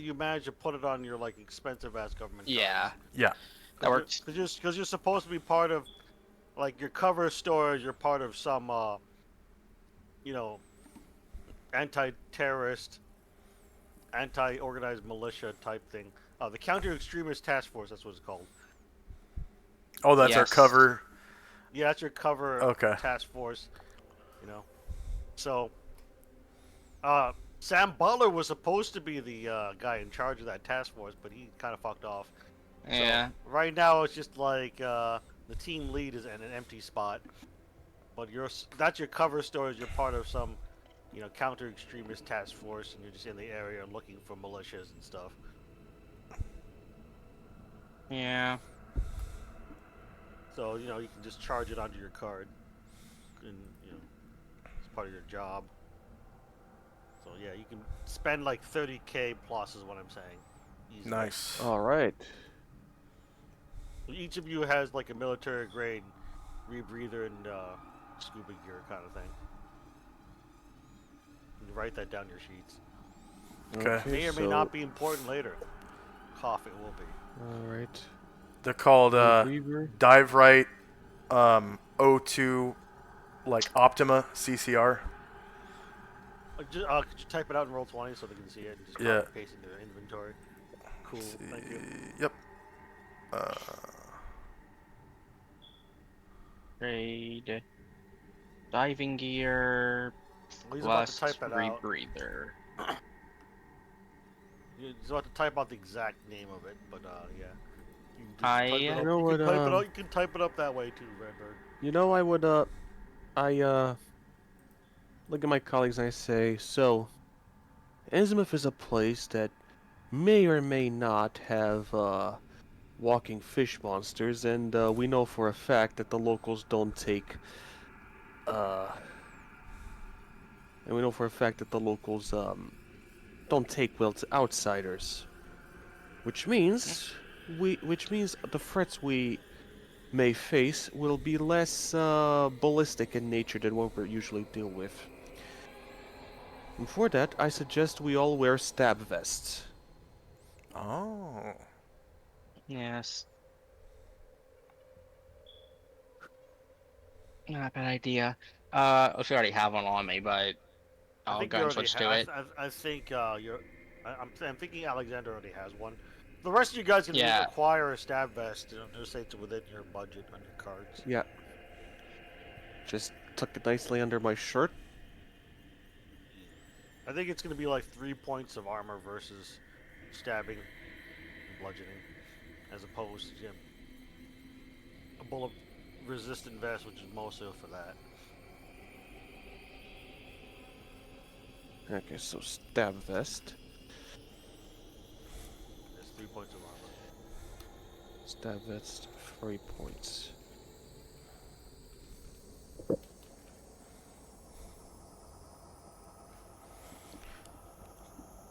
you manage to put it on your like expensive ass government. yeah, Yeah. that works. Because you're supposed to be part of, like your cover story. You're part of some, you know, anti-terrorist, anti-organized militia type thing. The Counter-Extremist Task Force. That's what it's called. Oh, that's our Yes. cover. Yeah, that's your cover Okay. task force. You know, so Sam Butler was supposed to be the guy in charge of that task force, but he kind of fucked off. Yeah. So right now it's just like the team lead is in an empty spot, but that's your cover story. You're part of some, you know, counter-extremist task force, and you're just in the area looking for militias and stuff. Yeah. So you know you can just charge it onto your card, and you know it's part of your job. So yeah, you can spend like 30K plus is what I'm saying. Easily. Nice. All right. Each of you has like a military grade rebreather and scuba gear kind of thing. You can write that down your sheets. Okay. May or may not be important later. Cough, it will be. All right. They're called Rebreather. Dive Right O2 like Optima CCR. Could you type it out in Roll20 so they can see it and just Yeah. copy paste it in their inventory? Cool, thank you. Yep. Grade. Diving gear. Well, he's about Plus to type it out. rebreather. He's about to type out the exact name of it, but yeah. You can just I- type it You up. know You what, can type it out. You can type it up that way too, Redbird. You know, I would, look at my colleagues and I say, so, Innsmouth is a place that may or may not have, walking fish monsters, and, we know for a fact that the locals don't take, and we know for a fact that the locals, don't take well to outsiders. Which means, the threats we may face will be less ballistic in nature than what we usually deal with. And for that, I suggest we all wear stab vests. Oh. Yes. Not a bad idea. Which I already have one on me, but I I'll think go you and already switch have. to it. I think you're. I'm thinking Alexander already has one. The rest of you guys can Yeah. acquire a stab vest. Just say it's within your budget on your cards. Yeah. Just tuck it nicely under my shirt. I think it's gonna be like 3 points of armor versus stabbing and bludgeoning, as opposed to a bullet resistant vest, which is mostly for that. Okay, so stab vest. It's 3 points of armor. Stab vest, 3 points.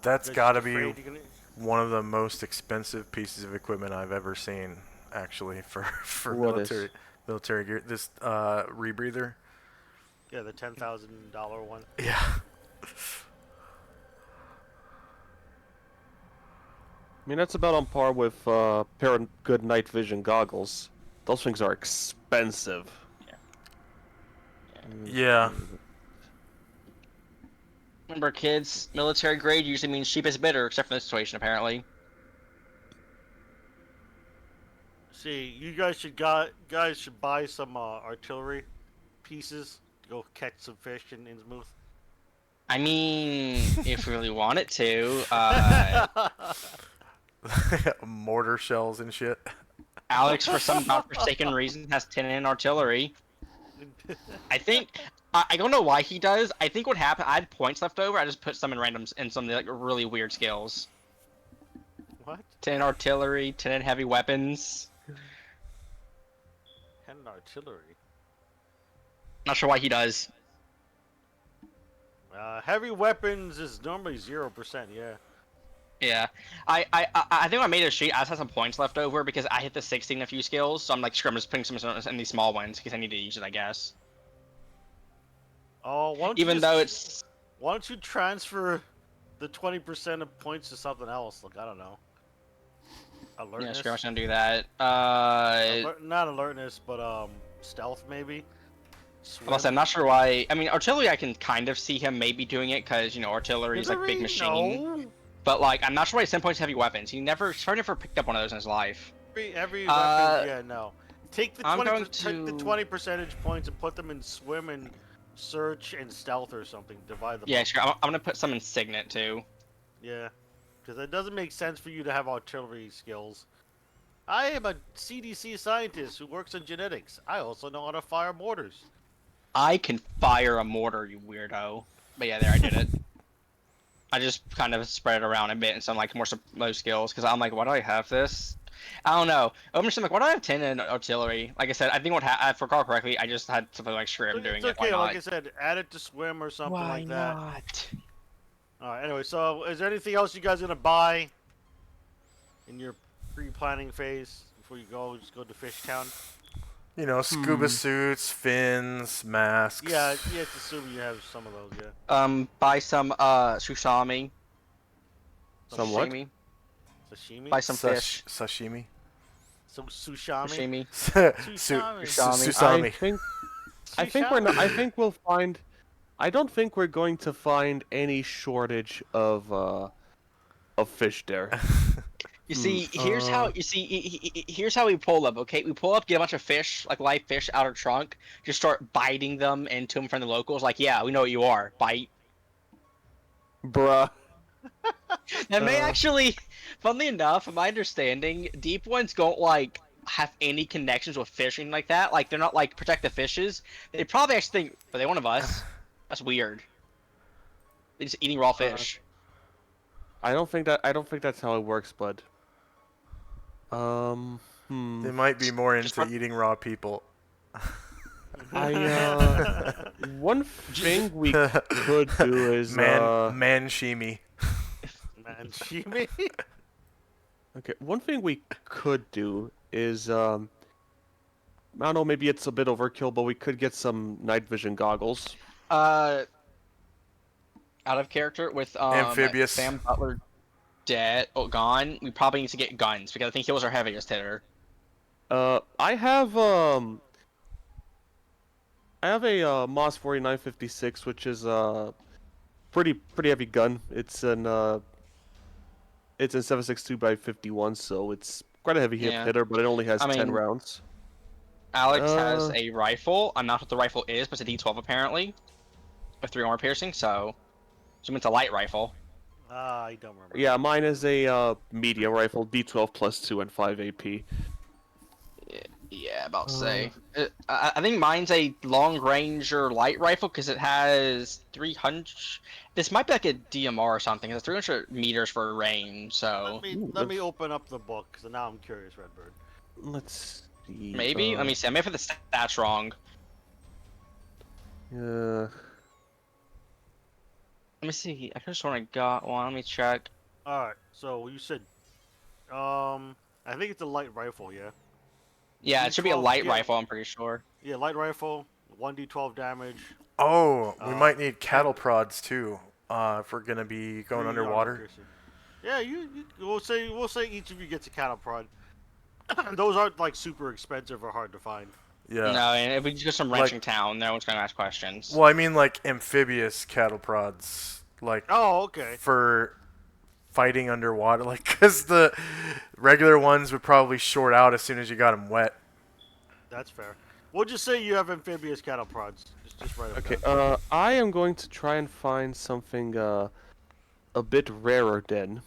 That's Just got to afraid be you're gonna- one of the most expensive pieces of equipment I've ever seen, actually, for What is? military gear. This rebreather. Yeah, the $10,000 one. Yeah. I mean, that's about on par with a pair of good night vision goggles. Those things are expensive. Yeah. Remember, kids, military grade usually means cheap is bitter, except for this situation, apparently. See, you guys should buy some artillery pieces to go catch some fish in Innsmouth. I mean, if we really wanted to, Mortar shells and shit. Alex, for some godforsaken reason, has 10 in artillery. I think I don't know why he does. I think what happened, I had points left over. I just put some in randoms and some like really weird skills. What? 10 in artillery, 10 in heavy weapons. And artillery. Not sure why he does. Heavy weapons is normally 0%. Yeah. Yeah, I think I made a sheet. I just had some points left over because I hit the 16 in a few skills, so I'm like, screw, I'm just putting some in these small ones because I need to use it, I guess. Oh, Even though it's why don't you transfer the 20% of points to something else? Like, I don't know. Alertness. yeah, screw, I'm just gonna do that. Not alertness, but stealth maybe. Plus, I'm not sure why. I mean, artillery, I can kind of see him maybe doing it because artillery is like big machine. No. But like, I'm not sure why 10 points heavy weapons. He's never picked up one of those in his life. Every weapon, yeah, no. Take the I'm 20 going take the to- 20 percentage points and put them in swim and search and stealth or something. Divide them. Yeah, up. sure. I'm gonna put some in signet too. Yeah, because it doesn't make sense for you to have artillery skills. I am a CDC scientist who works in genetics. I also know how to fire mortars. I can fire a mortar, you weirdo. But yeah, there, I did it. I just kind of spread it around a bit and some like more low skills because I'm like, why do I have this? I don't know. I'm just like, why do I have 10 in artillery? Like I said, I think if I recall correctly, I just had something like, screw, I'm doing It's it. Why okay, like not? I said, add it to swim or something Why like that. not? Alright, anyway, so is there anything else you guys gonna buy in your pre-planning phase before you go? Just go to Fishtown. You know, scuba suits, fins, masks. Yeah, it's assuming you have some of those. Yeah. Buy some sushami. Some what? Sashimi. Sashimi. Buy some fish. Sashimi. Some sushami. Sashimi. Susami. Susami. I think we're not. I think we'll find. I don't think we're going to find any shortage of fish there. You see, here's how here's how we pull up. Okay, we pull up, get a bunch of fish, like live fish, out of trunk, just start biting them into them from the locals. Like, yeah, we know what you are. Bite. Bruh. And they actually, funnily enough, from my understanding, deep ones don't like have any connections with fishing like that. Like, they're not like protect the fishes. They probably actually think, are they one of us? That's weird. They're just eating raw fish. I don't think that's how it works, bud. They might be more Just into eating raw people. One thing we could do is manshimi. Manshimi. okay. One thing we could do is I don't know, maybe it's a bit overkill, but we could get some night vision goggles. Out of character with Amphibious. Sam Butler dead gone. We probably need to get guns because I think he was our heaviest hitter. I have I have a Moss 4956, which is a pretty heavy gun. It's in 7.62 by 51, so it's quite a heavy Yeah. hitter, but it only has I 10 mean- rounds. Alex has Uh, a rifle. I'm not what the rifle is, but it's a D12 apparently, with 3 armor piercing. So it's a light rifle. I don't remember. Yeah, mine is a medium rifle, D12 plus 2 and 5 AP. Yeah, about to say. I think mine's a long ranger light rifle because it has 300. This might be like a DMR or something. It's 300 meters for range, so Let me open up the book, because now I'm curious, Redbird. Let's see. maybe. Let me see. I may have the stats wrong. Uh, Let me see. I just want to got one. Let me check. Alright, so you said, I think it's a light rifle, yeah? Yeah, it should be a D12, light yeah. rifle. I'm pretty sure. Yeah, light rifle, 1d12 damage. Oh, we Uh, might need cattle prods too. If we're gonna be going 3 underwater. armor piercing. Yeah, we'll say each of you gets a cattle prod. Those aren't like super expensive or hard to find. Yeah. No, and if we just go some Like- ranching town, no one's gonna ask questions. Well, I mean like amphibious cattle prods, like Oh, okay. for fighting underwater, like because the regular ones would probably short out as soon as you got them wet. That's fair. We'll just say you have amphibious cattle prods. Just write them okay, down. I am going to try and find something a bit rarer then.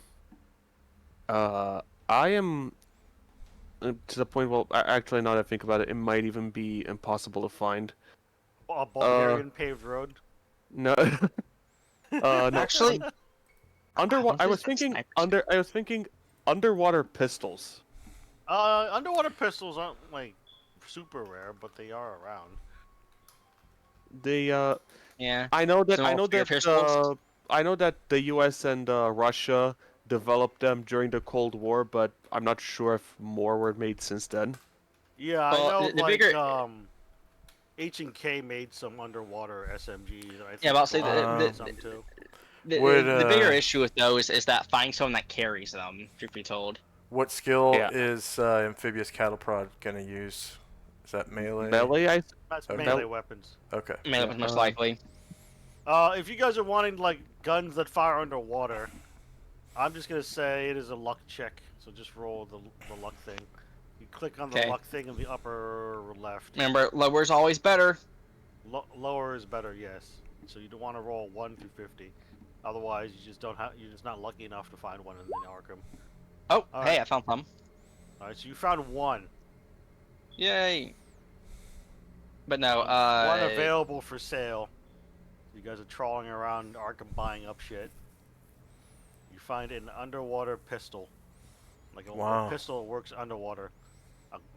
I am to the point. Well, actually, now that I think about it, it might even be impossible to find. A Bulgarian paved road. No, no. Actually, Underwater. I was This is thinking sniper I was thinking underwater pistols. Underwater pistols aren't like super rare, but they are around. They yeah. I know that Some I know fear that pistols? I know that the U.S. and Russia developed them during the Cold War, but I'm not sure if more were made since then. Yeah, Well, I know. the Like bigger- H&K made some underwater SMGs. And I think Yeah, about to say Glock made the- some too. The bigger issue with those is that finding someone that carries them, truth be told. What skill Yeah. is amphibious cattle prod gonna use? Is that melee? Melee, That's Okay. melee weapons. Okay. Melee was most um, likely. If you guys are wanting like guns that fire underwater, I'm just gonna say it is a luck check. So just roll the luck thing. You click on the Okay. luck thing in the upper left. Remember, lower is always better. Lower is better, yes. So you don't want to roll 1 through 50. Otherwise, you just don't have. You're just not lucky enough to find one in Arkham. Oh, All hey, right. I found some. All right, so you found one. Yay. But no, One available for sale. You guys are trawling around Arkham buying up shit. You find an underwater pistol. Like a Wow. pistol that works underwater.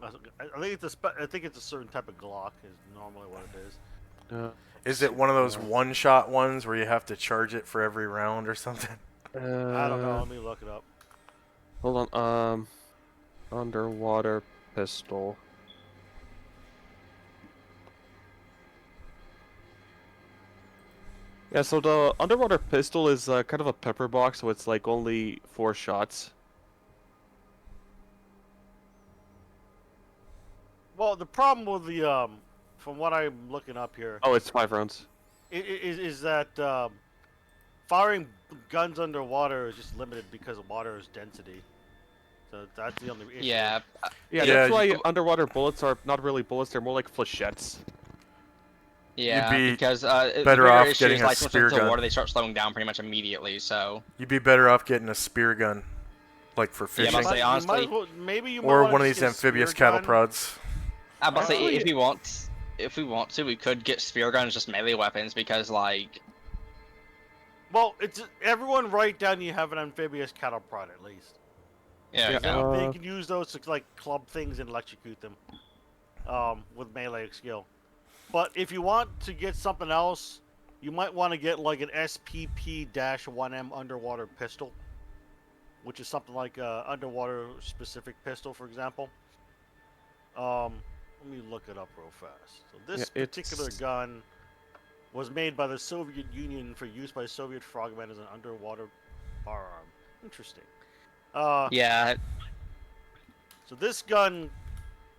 I think it's a certain type of Glock is normally what it is. Is it one of those one-shot ones where you have to charge it for every round or something? I don't know. Let me look it up. Hold on. Underwater pistol. Yeah, so the underwater pistol is kind of a pepper box, so it's like only 4 shots. Well, the problem with the from what I'm looking up here, Oh, it's 5 rounds. is that firing guns underwater is just limited because of water's density. So that's the only issue. yeah. Yeah, Yeah, that's why you- underwater bullets are not really bullets; they're more like flechettes. Yeah, be because the better bigger off issue getting is a like once spear into the gun. water, they start slowing down pretty much immediately. So You'd be better off getting a spear gun, like for Yeah, fishing, I'll say You honestly- might as well- maybe you might or wanna one of just these get a spear amphibious cattle gun. prods. I'm about to say Actually- if we want to, we could get spear guns, just melee weapons, because like Well, it's everyone write down you have an amphibious cattle prod at least. yeah, Yeah, yeah. They can use those to like club things and electrocute them with melee skill. But if you want to get something else, you might want to get like an SPP-1M underwater pistol, which is something like a underwater specific pistol, for example. Let me look it up real fast. So this Yeah, particular it's- gun was made by the Soviet Union for use by Soviet frogmen as an underwater firearm. Interesting. Yeah, So this gun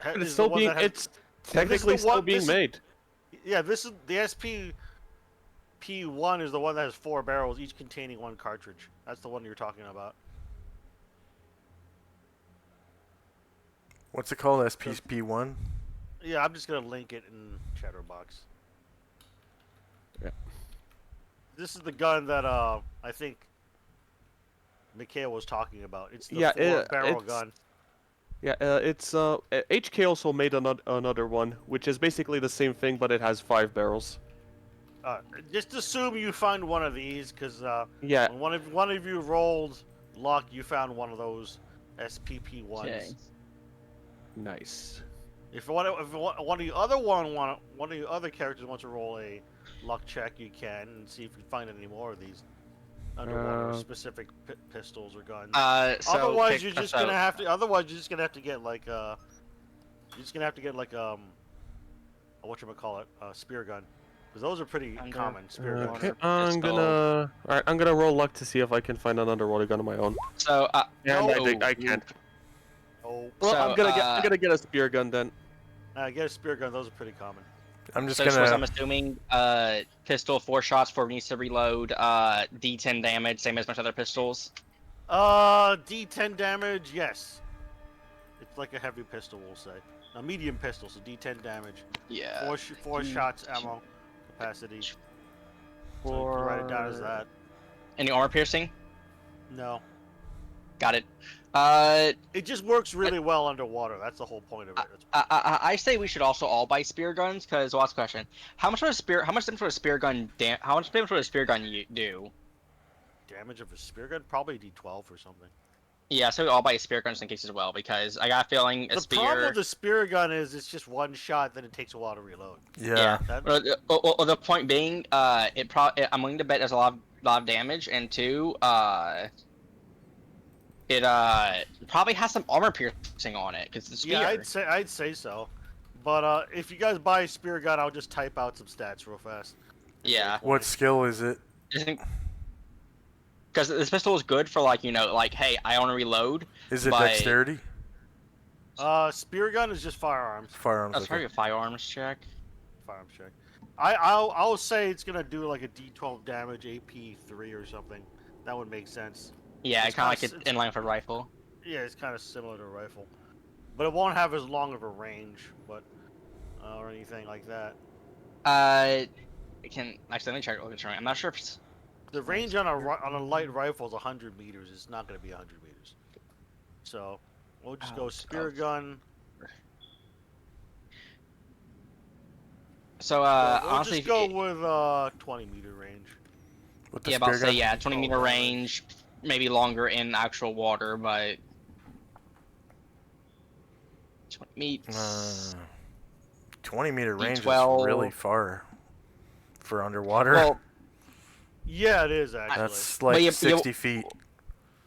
But it's is still the one being that has, it's technically the still one- being this is- made. Yeah, this is the SPP1 is the one that has 4 barrels, each containing 1 cartridge. That's the one you're talking about. What's it called? SPP1? Yeah, I'm just gonna link it in Chatterbox. Yeah. This is the gun that I think Mikhail was talking about. It's the Yeah, 4-barrel it's- gun. Yeah, it's HK also made another one, which is basically the same thing, but it has 5 barrels. Just assume you find one of these, because Yeah, when one of you rolled luck, you found one of those SPP ones. Okay. nice. If one of the other characters wants to roll a luck check, you can and see if you find any more of these underwater specific pistols or guns. So Otherwise, pick- you're just so- gonna have to. Otherwise, you're just gonna have to get like whatchamacallit, spear gun, because those are pretty common. Spear guns. Okay, Pistol. Alright, I'm gonna roll luck to see if I can find an underwater gun of my own. So And No. I think I can't. Oh, Well, So, I'm gonna get a spear gun then. get a spear gun. Those are pretty common. I'm just so this was, I'm gonna. assuming, pistol 4 shots, 4 needs to reload, D10 damage, same as most other pistols. D10 damage. Yes, it's like a heavy pistol, we'll say. A medium pistol, so D10 damage. Yeah. Four shots ammo capacity. So you can write it down as that. Any armor piercing? No, Got it. it just works really well underwater. That's the whole point of it. I say we should also all buy spear guns, because last question: how much damage would a spear gun do? Damage of a spear gun, probably D12 or something. Yeah, so we all buy spear guns in case as well, because I got a feeling a The spear. problem with the spear gun is it's just one shot, then it takes a while to reload. Yeah. That, Well, the point being, I'm willing to bet there's a lot of damage, and 2, it probably has some armor piercing on it, because the spear. yeah, I'd say so. But if you guys buy a spear gun, I'll just type out some stats real fast. Yeah. What skill is it? Because this pistol is good for, like, hey, I want to reload. Is it By- dexterity? Spear gun is just firearms. Firearms. That's okay. probably a firearms check. Firearms check. I'll say it's gonna do like a D12 damage, AP3 or something. That would make sense. Yeah, It's kind of kinda like it in line with a rifle. Yeah, it's kind of similar to a rifle, but it won't have as long of a range, but or anything like that. It can actually let me check. I'm not sure if it's. The range on a light rifle is 100 meters. It's not going to be 100 meters. So we'll just go spear gun. So We'll honestly, just go with 20-meter range. With the yeah, about to spear say gun? yeah, 20-meter range, maybe longer in actual water, but 20 meters. 20-meter range is D12. really far for underwater. Well, Yeah, it is actually. That's like you- 60 feet.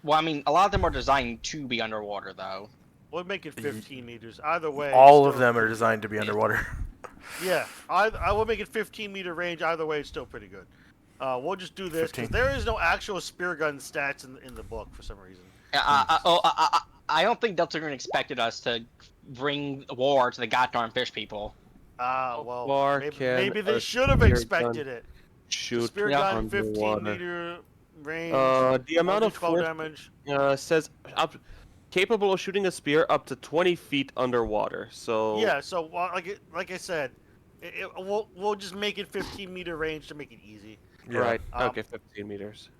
well, I mean, a lot of them are designed to be underwater, though. We'll make it 15 meters. Either way. All it's of them still- are designed to be underwater. Yeah, I will make it 15-meter range. Either way, it's still pretty good. We'll just do this 15. because there is no actual spear gun stats in the book for some reason. I don't think Delta Green expected us to bring war to the goddamn fish people. Well, War maybe, can maybe they a should have spear expected gun it. Shoot Spear gun, underwater. 15-meter range. The amount of 12 force damage. says capable of shooting a spear up to 20 feet underwater. So Yeah, so like I said, we'll just make it 15-meter range to make it easy. Yeah. right. Um, Okay, 15 meters.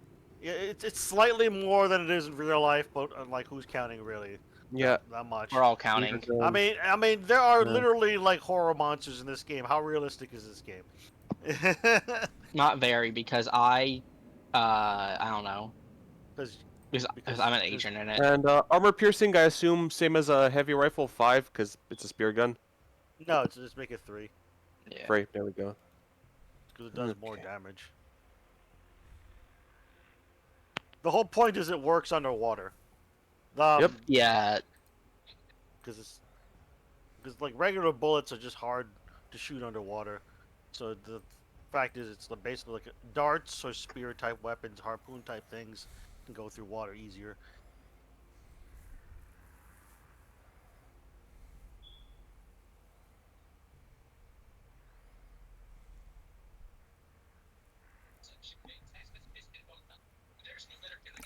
Yeah, it's slightly more than it is in real life, but like who's counting really? Yeah. Not much. We're all counting. I mean, there are Yeah. literally like horror monsters in this game. How realistic is this game? Not very, because I don't know, 'Cause- because I'm an agent in it. And armor piercing, I assume same as a heavy rifle 5 because it's a spear gun. no, it's just make it 3 Yeah. Right, there we go. because it does more Okay. damage. The whole point is it works underwater. Yep. Yeah. Because like regular bullets are just hard to shoot underwater. So the fact is, it's basically like darts or spear type weapons, harpoon type things can go through water easier.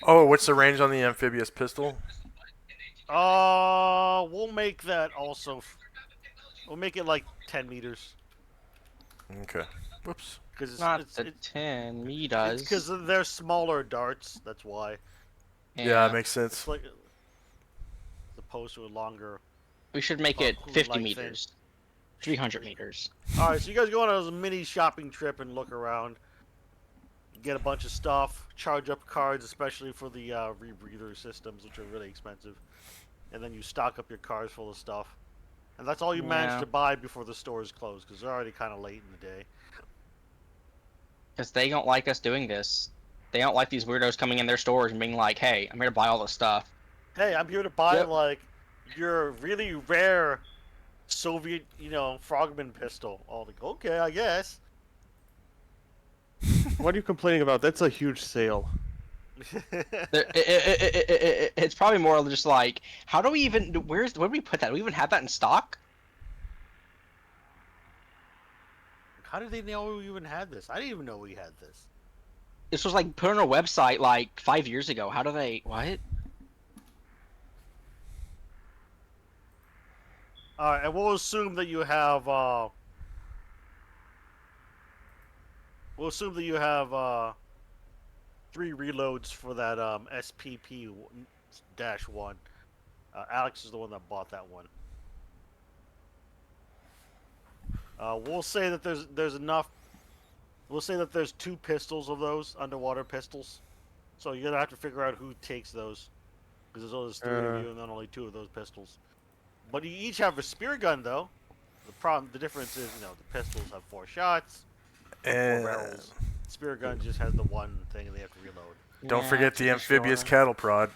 Oh, what's the range on the amphibious pistol? We'll make that also. We'll make it like 10 meters. Okay. Whoops. Because Not the 10. Me does. because they're smaller darts. That's why. Yeah, it makes sense. It's like as opposed to a longer. We should make it harpoon-like 50 thing. meters. 300 meters. All right, so you guys go on a mini shopping trip and look around. Get a bunch of stuff. Charge up cards, especially for the rebreather systems, which are really expensive. And then you stock up your cars full of stuff. And that's all you manage Yeah. to buy before the stores close, because they're already kind of late in the day. Because they don't like us doing this. They don't like these weirdos coming in their stores and being like, hey, I'm here to buy all this stuff. Hey, I'm here to buy Yep. like your really rare Soviet, frogman pistol. Oh, like, okay, I guess. What are you complaining about? That's a huge sale. It's probably more just like, how do we even, where do we put that? Do we even have that in stock? How did they know we even had this? I didn't even know we had this. This was like put on a website like 5 years ago. How do they, what? All right, and we'll assume that you have. We'll assume that you have 3 reloads for that SPP-1. Alex is the one that bought that one. We'll say that there's enough. We'll say that there's 2 pistols of those underwater pistols. So you're gonna have to figure out who takes those, because there's 3 of you and then only 2 of those pistols. But you each have a spear gun, though. The difference is, the pistols have 4 shots, 4 barrels. Spear gun just has the 1 thing, and they have to reload. Don't Yeah, forget the to be amphibious sure. cattle prod.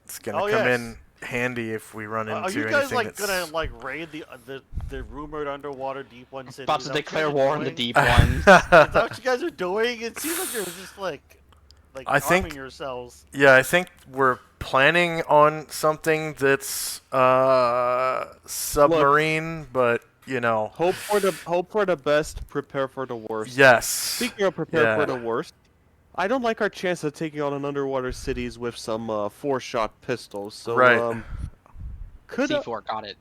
It's gonna Oh, come yes. in handy if we run into Are you anything guys that's. gonna raid the rumored underwater deep one city? About Is to that what you declare guys are war on the doing? deep ones. Is that what you guys are doing? It seems like you're just like I think- arming yourselves. Yeah, I think we're planning on something that's submarine, but Hope for the best, prepare for the worst. yes. Speaking of prepare Yeah. for the worst, I don't like our chance of taking on an underwater cities with some 4-shot pistols. So Right. could C4 got it.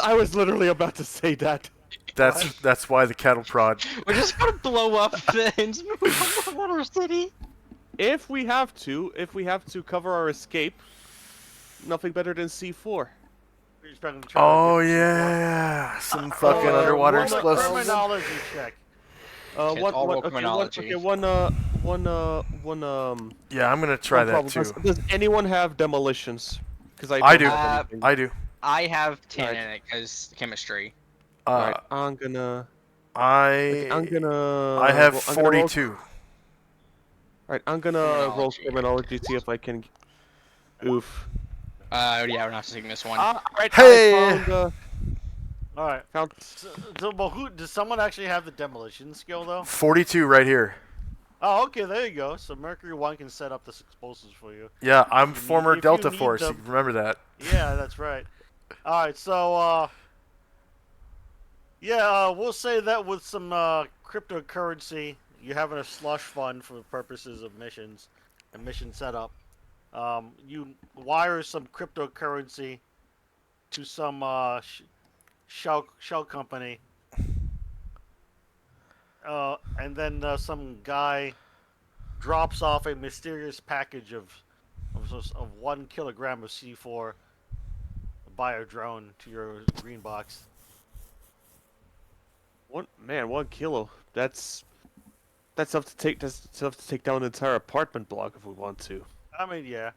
I was literally about to say that. That's why the cattle prod. We're just gonna blow up the Innsmouth Water City. If we have to cover our escape, nothing better than C4. You're just gonna try to Oh get the yeah, some fucking Oh, underwater one- explosives. criminology check. It's all roll criminology. Yeah, I'm gonna try that problem. too. Does anyone have demolitions? Because I do. I I do. I have 10 Right. in it because chemistry. Alright, I'm gonna I have I'm gonna roll- 42. Alright, I'm gonna roll Criminology. criminology, see if I can. Oof. Yeah, we're not taking this one. Alright, Hey! I All right. found But does someone actually have the demolition skill though? 42 right here. Oh, okay, there you go. So Mercury 1 can set up this explosives for you. Yeah, I'm If you former need- if you Delta need Force. them- You remember that? Yeah, that's right. All right, so we'll say that with some cryptocurrency, you're having a slush fund for the purposes of missions and mission setup. You wire some cryptocurrency to some shell company, and then some guy drops off a mysterious package of 1 kilogram of C4 by a drone to your green box. 1 kilo. That's enough to take. That's enough to take down an entire apartment block if we want to. I mean, yeah.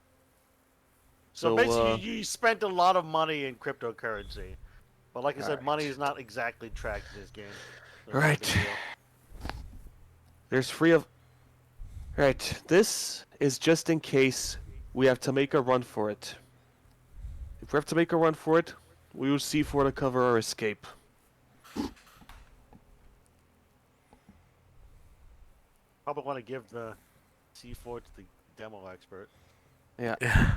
So, So, basically, you spent a lot of money in cryptocurrency, but like I said, Alright. money is not exactly tracked in this game. So it's not a Right. big deal. There's 3 of. Right, this is just in case we have to make a run for it. If we have to make a run for it, we will C4 to cover our escape. Probably want to give the C4 to the demo expert. Yeah. Yeah.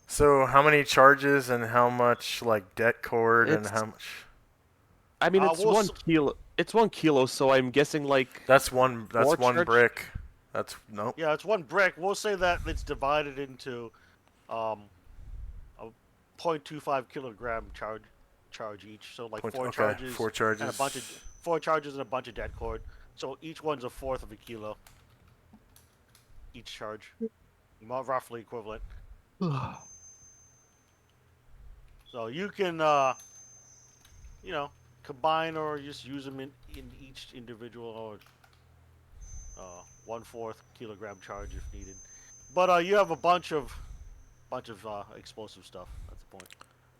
So how many charges and how much det cord and It's- how much? I mean, it's we'll 1 s- kilo. It's 1 kilo, so I'm guessing That's one. That's More one charge? brick. That's nope. Yeah, it's 1 brick. We'll say that it's divided into a 0.25 kilogram charge each. So like four Okay, charges 4 charges. and a bunch of 4 charges and a bunch of dead cord. So each one's a fourth of a kilo. Each charge, roughly equivalent. So you can, you know, combine or just use them in each individual or 1/4 kilogram charge if needed. But you have a bunch of explosive stuff. That's the point.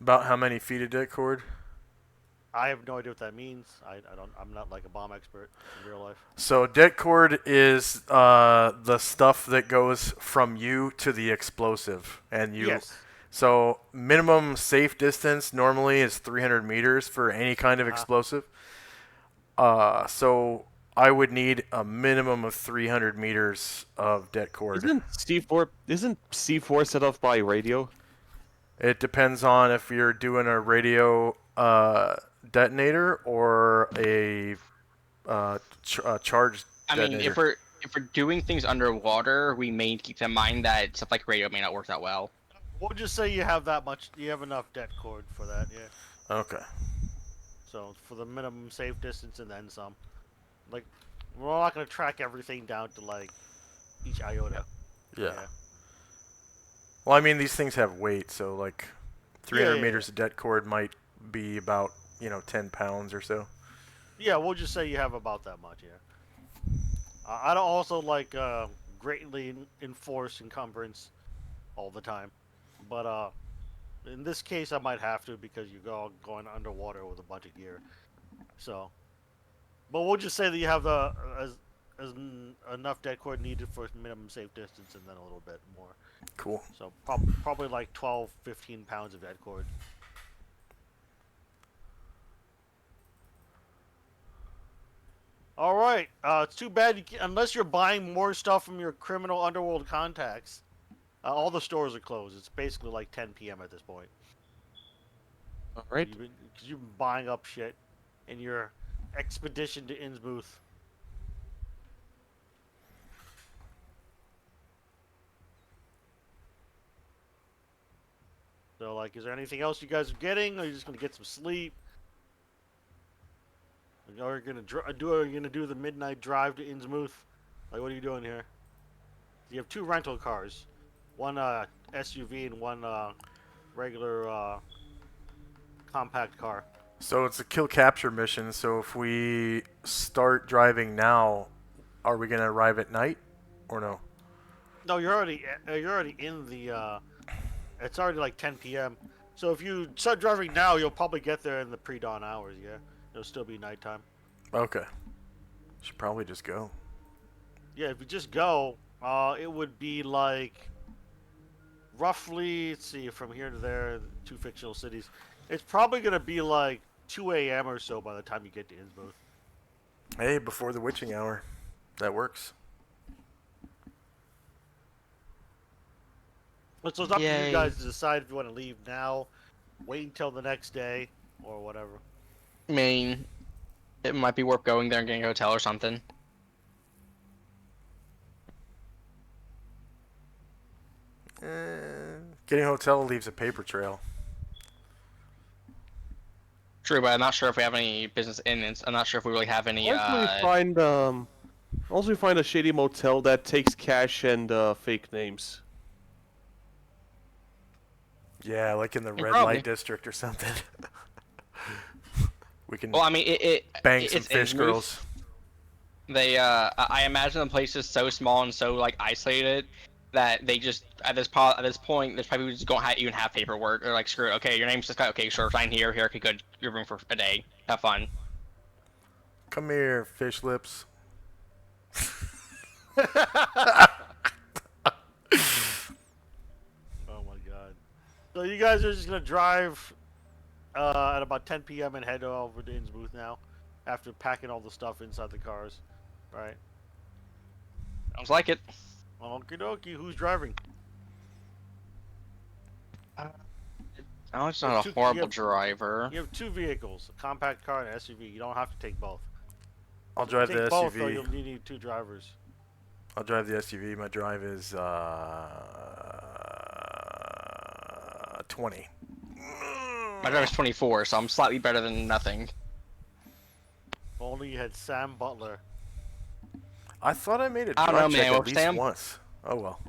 About how many feet of dead cord? I have no idea what that means. I'm not like a bomb expert in real life. So dead cord is the stuff that goes from you to the explosive, and you. Yes. So minimum safe distance normally is 300 meters for any kind of explosive. So I would need a minimum of 300 meters of dead cord. Isn't C4 set off by radio? It depends on if you're doing a radio detonator or a charged I mean, detonator. if we're doing things underwater, we may keep in mind that stuff like radio may not work that well. We'll just say you have that much. You have enough dead cord for that. Yeah. Okay. So for the minimum safe distance and then some. Like, we're not gonna track everything down to like each iota. Yeah. Well, I mean, these things have weight, so like 300 yeah, meters of dead cord might be about 10 pounds or so. Yeah, we'll just say you have about that much. Yeah. I don't also like greatly enforce encumbrance all the time, but in this case I might have to because you're going underwater with a bunch of gear. So, but we'll just say that you have enough dead cord needed for minimum safe distance and then a little bit more. Cool. So probably like 12, 15 pounds of dead cord. All right. It's too bad unless you're buying more stuff from your criminal underworld contacts. All the stores are closed. It's basically like 10 p.m. at this point. All right. Because you've been buying up shit in your expedition to Innsmouth. So, like, is there anything else you guys are getting? Or are you just gonna get some sleep? Or are you gonna do the midnight drive to Innsmouth? Like, what are you doing here? You have 2 rental cars, one SUV and one regular compact car. So it's a kill capture mission. So if we start driving now, are we gonna arrive at night, or no? No, you're already in the. It's already like 10 p.m. So if you start driving now, you'll probably get there in the pre-dawn hours. Yeah, it'll still be nighttime. Okay. Should probably just go. Yeah, if you just go, it would be like roughly. Let's see, from here to there, 2 fictional cities. It's probably gonna be like 2 a.m. or so by the time you get to Innsmouth. Hey, before the witching hour. That works. So it's up to Yay. you guys to decide if you want to leave now, wait until the next day, or whatever. I mean, it might be worth going there and getting a hotel or something. Getting a hotel leaves a paper trail. True, but I'm not sure if we have any business in it. I'm not sure if we really have any. Also, we find a shady motel that takes cash and fake names. Yeah, like in the red probably. light district or something. We can Well, I mean, bang some it's fish Innsmouth. girls. They, I imagine the place is so small and so like isolated that they just at this point, there's probably just don't even have paperwork or like screw it. Okay, your name's just okay, sure, sign here. Okay, good. Your room for a day. Have fun. Come here, fish lips. Oh my god. So you guys are just gonna drive at about 10 p.m. and head over to Innsmouth now, after packing all the stuff inside the cars, right? Sounds like it. Okie dokie. Who's driving? Alex is not a horrible driver. You have 2 vehicles, a compact car and an SUV. You don't have to take both. I'll drive Take the both, though, SUV. you need 2 drivers. I'll drive the SUV. My drive is 20. My drive is 24, so I'm slightly better than nothing. If only you had Sam Butler. I thought I made a I don't drive know, check man. at With least Sam- once. Oh well,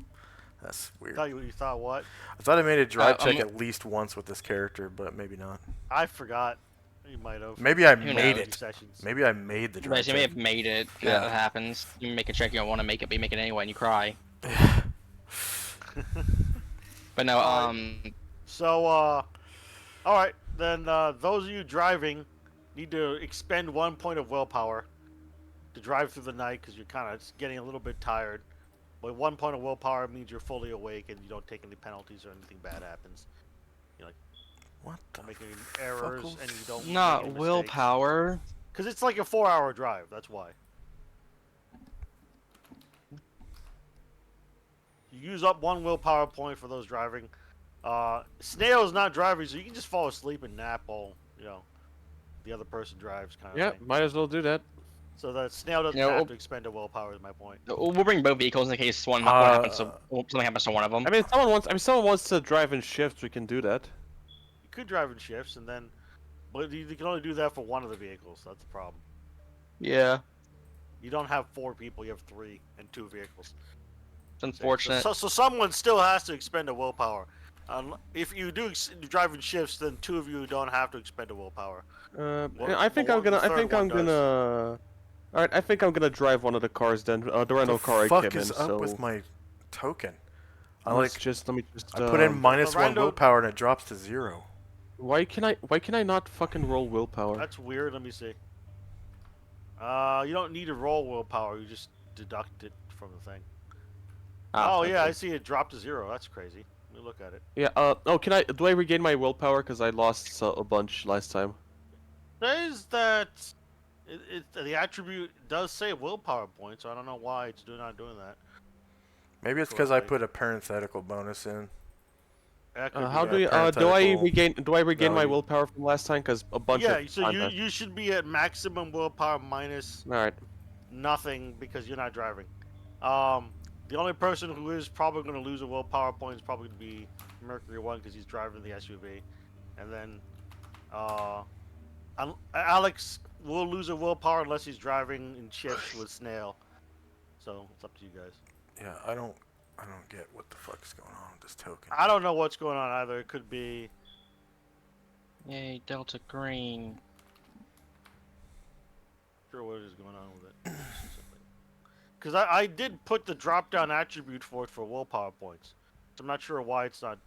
that's weird. You thought what? I thought I made a drive check I'm- at least once with this character, but maybe not. I forgot. You might have. Maybe I Who made knows? it. Sessions. Maybe I made the drive Right, you may check. have made it. Yeah. That happens. You make a check, you don't want to make it, but you make it anyway, and you cry. But no, So, all right, then those of you driving need to expend 1 point of willpower to drive through the night because you're kind of getting a little bit tired. But 1 point of willpower means you're fully awake and you don't take any penalties or anything bad happens. What the Don't make any errors fuckles? and you don't. not willpower. Because it's like a 4-hour drive. That's why. You use up 1 willpower point for those driving. Snail's not driving, so you can just fall asleep and nap while the other person drives, kind of Yeah, thing. might as well do that. So that snail doesn't Yeah, have well- to expend a willpower. Is my point. We'll bring both vehicles in case something happens to one of them. I mean, someone wants to drive in shifts, we can do that. You could drive in shifts, but you can only do that for one of the vehicles. That's the problem. Yeah, You don't have 4 people. You have 3 and 2 vehicles. it's unfortunate. So someone still has to expend a willpower. If you do drive in shifts, then 2 of you don't have to expend a willpower. I think I'm gonna. All right, I think I'm gonna drive one of the cars then. The rental car I fuck came in. is So up with my token? I let like. me just. I put in -1 random- willpower and it drops to 0. Why can I not fucking roll willpower? That's weird. Let me see. You don't need to roll willpower. You just deduct it from the thing. Oh yeah, I see it dropped to 0. That's crazy. Let me look at it. Yeah. Oh, do I regain my willpower? Cause I lost a bunch last time. Says that the attribute does say willpower points. So I don't know why it's not doing that. Maybe it's because I Correctly. put a parenthetical bonus in. That could How be do it. you, parenthetical do I regain my value. willpower from last time? Cause a bunch Yeah, of so time you should be at maximum willpower minus All right. nothing because you're not driving. The only person who is probably going to lose a willpower point is probably going to be Mercury 1 because he's driving the SUV, and then Alex will lose a willpower unless he's driving in shifts with Snail. So it's up to you guys. Yeah, I don't get what the fuck is going on with this token. I don't know what's going on either. It could be. Yay, Delta Green. Sure what is going on with it. Because I did put the drop down attribute for it for willpower points. So I'm not sure why it's not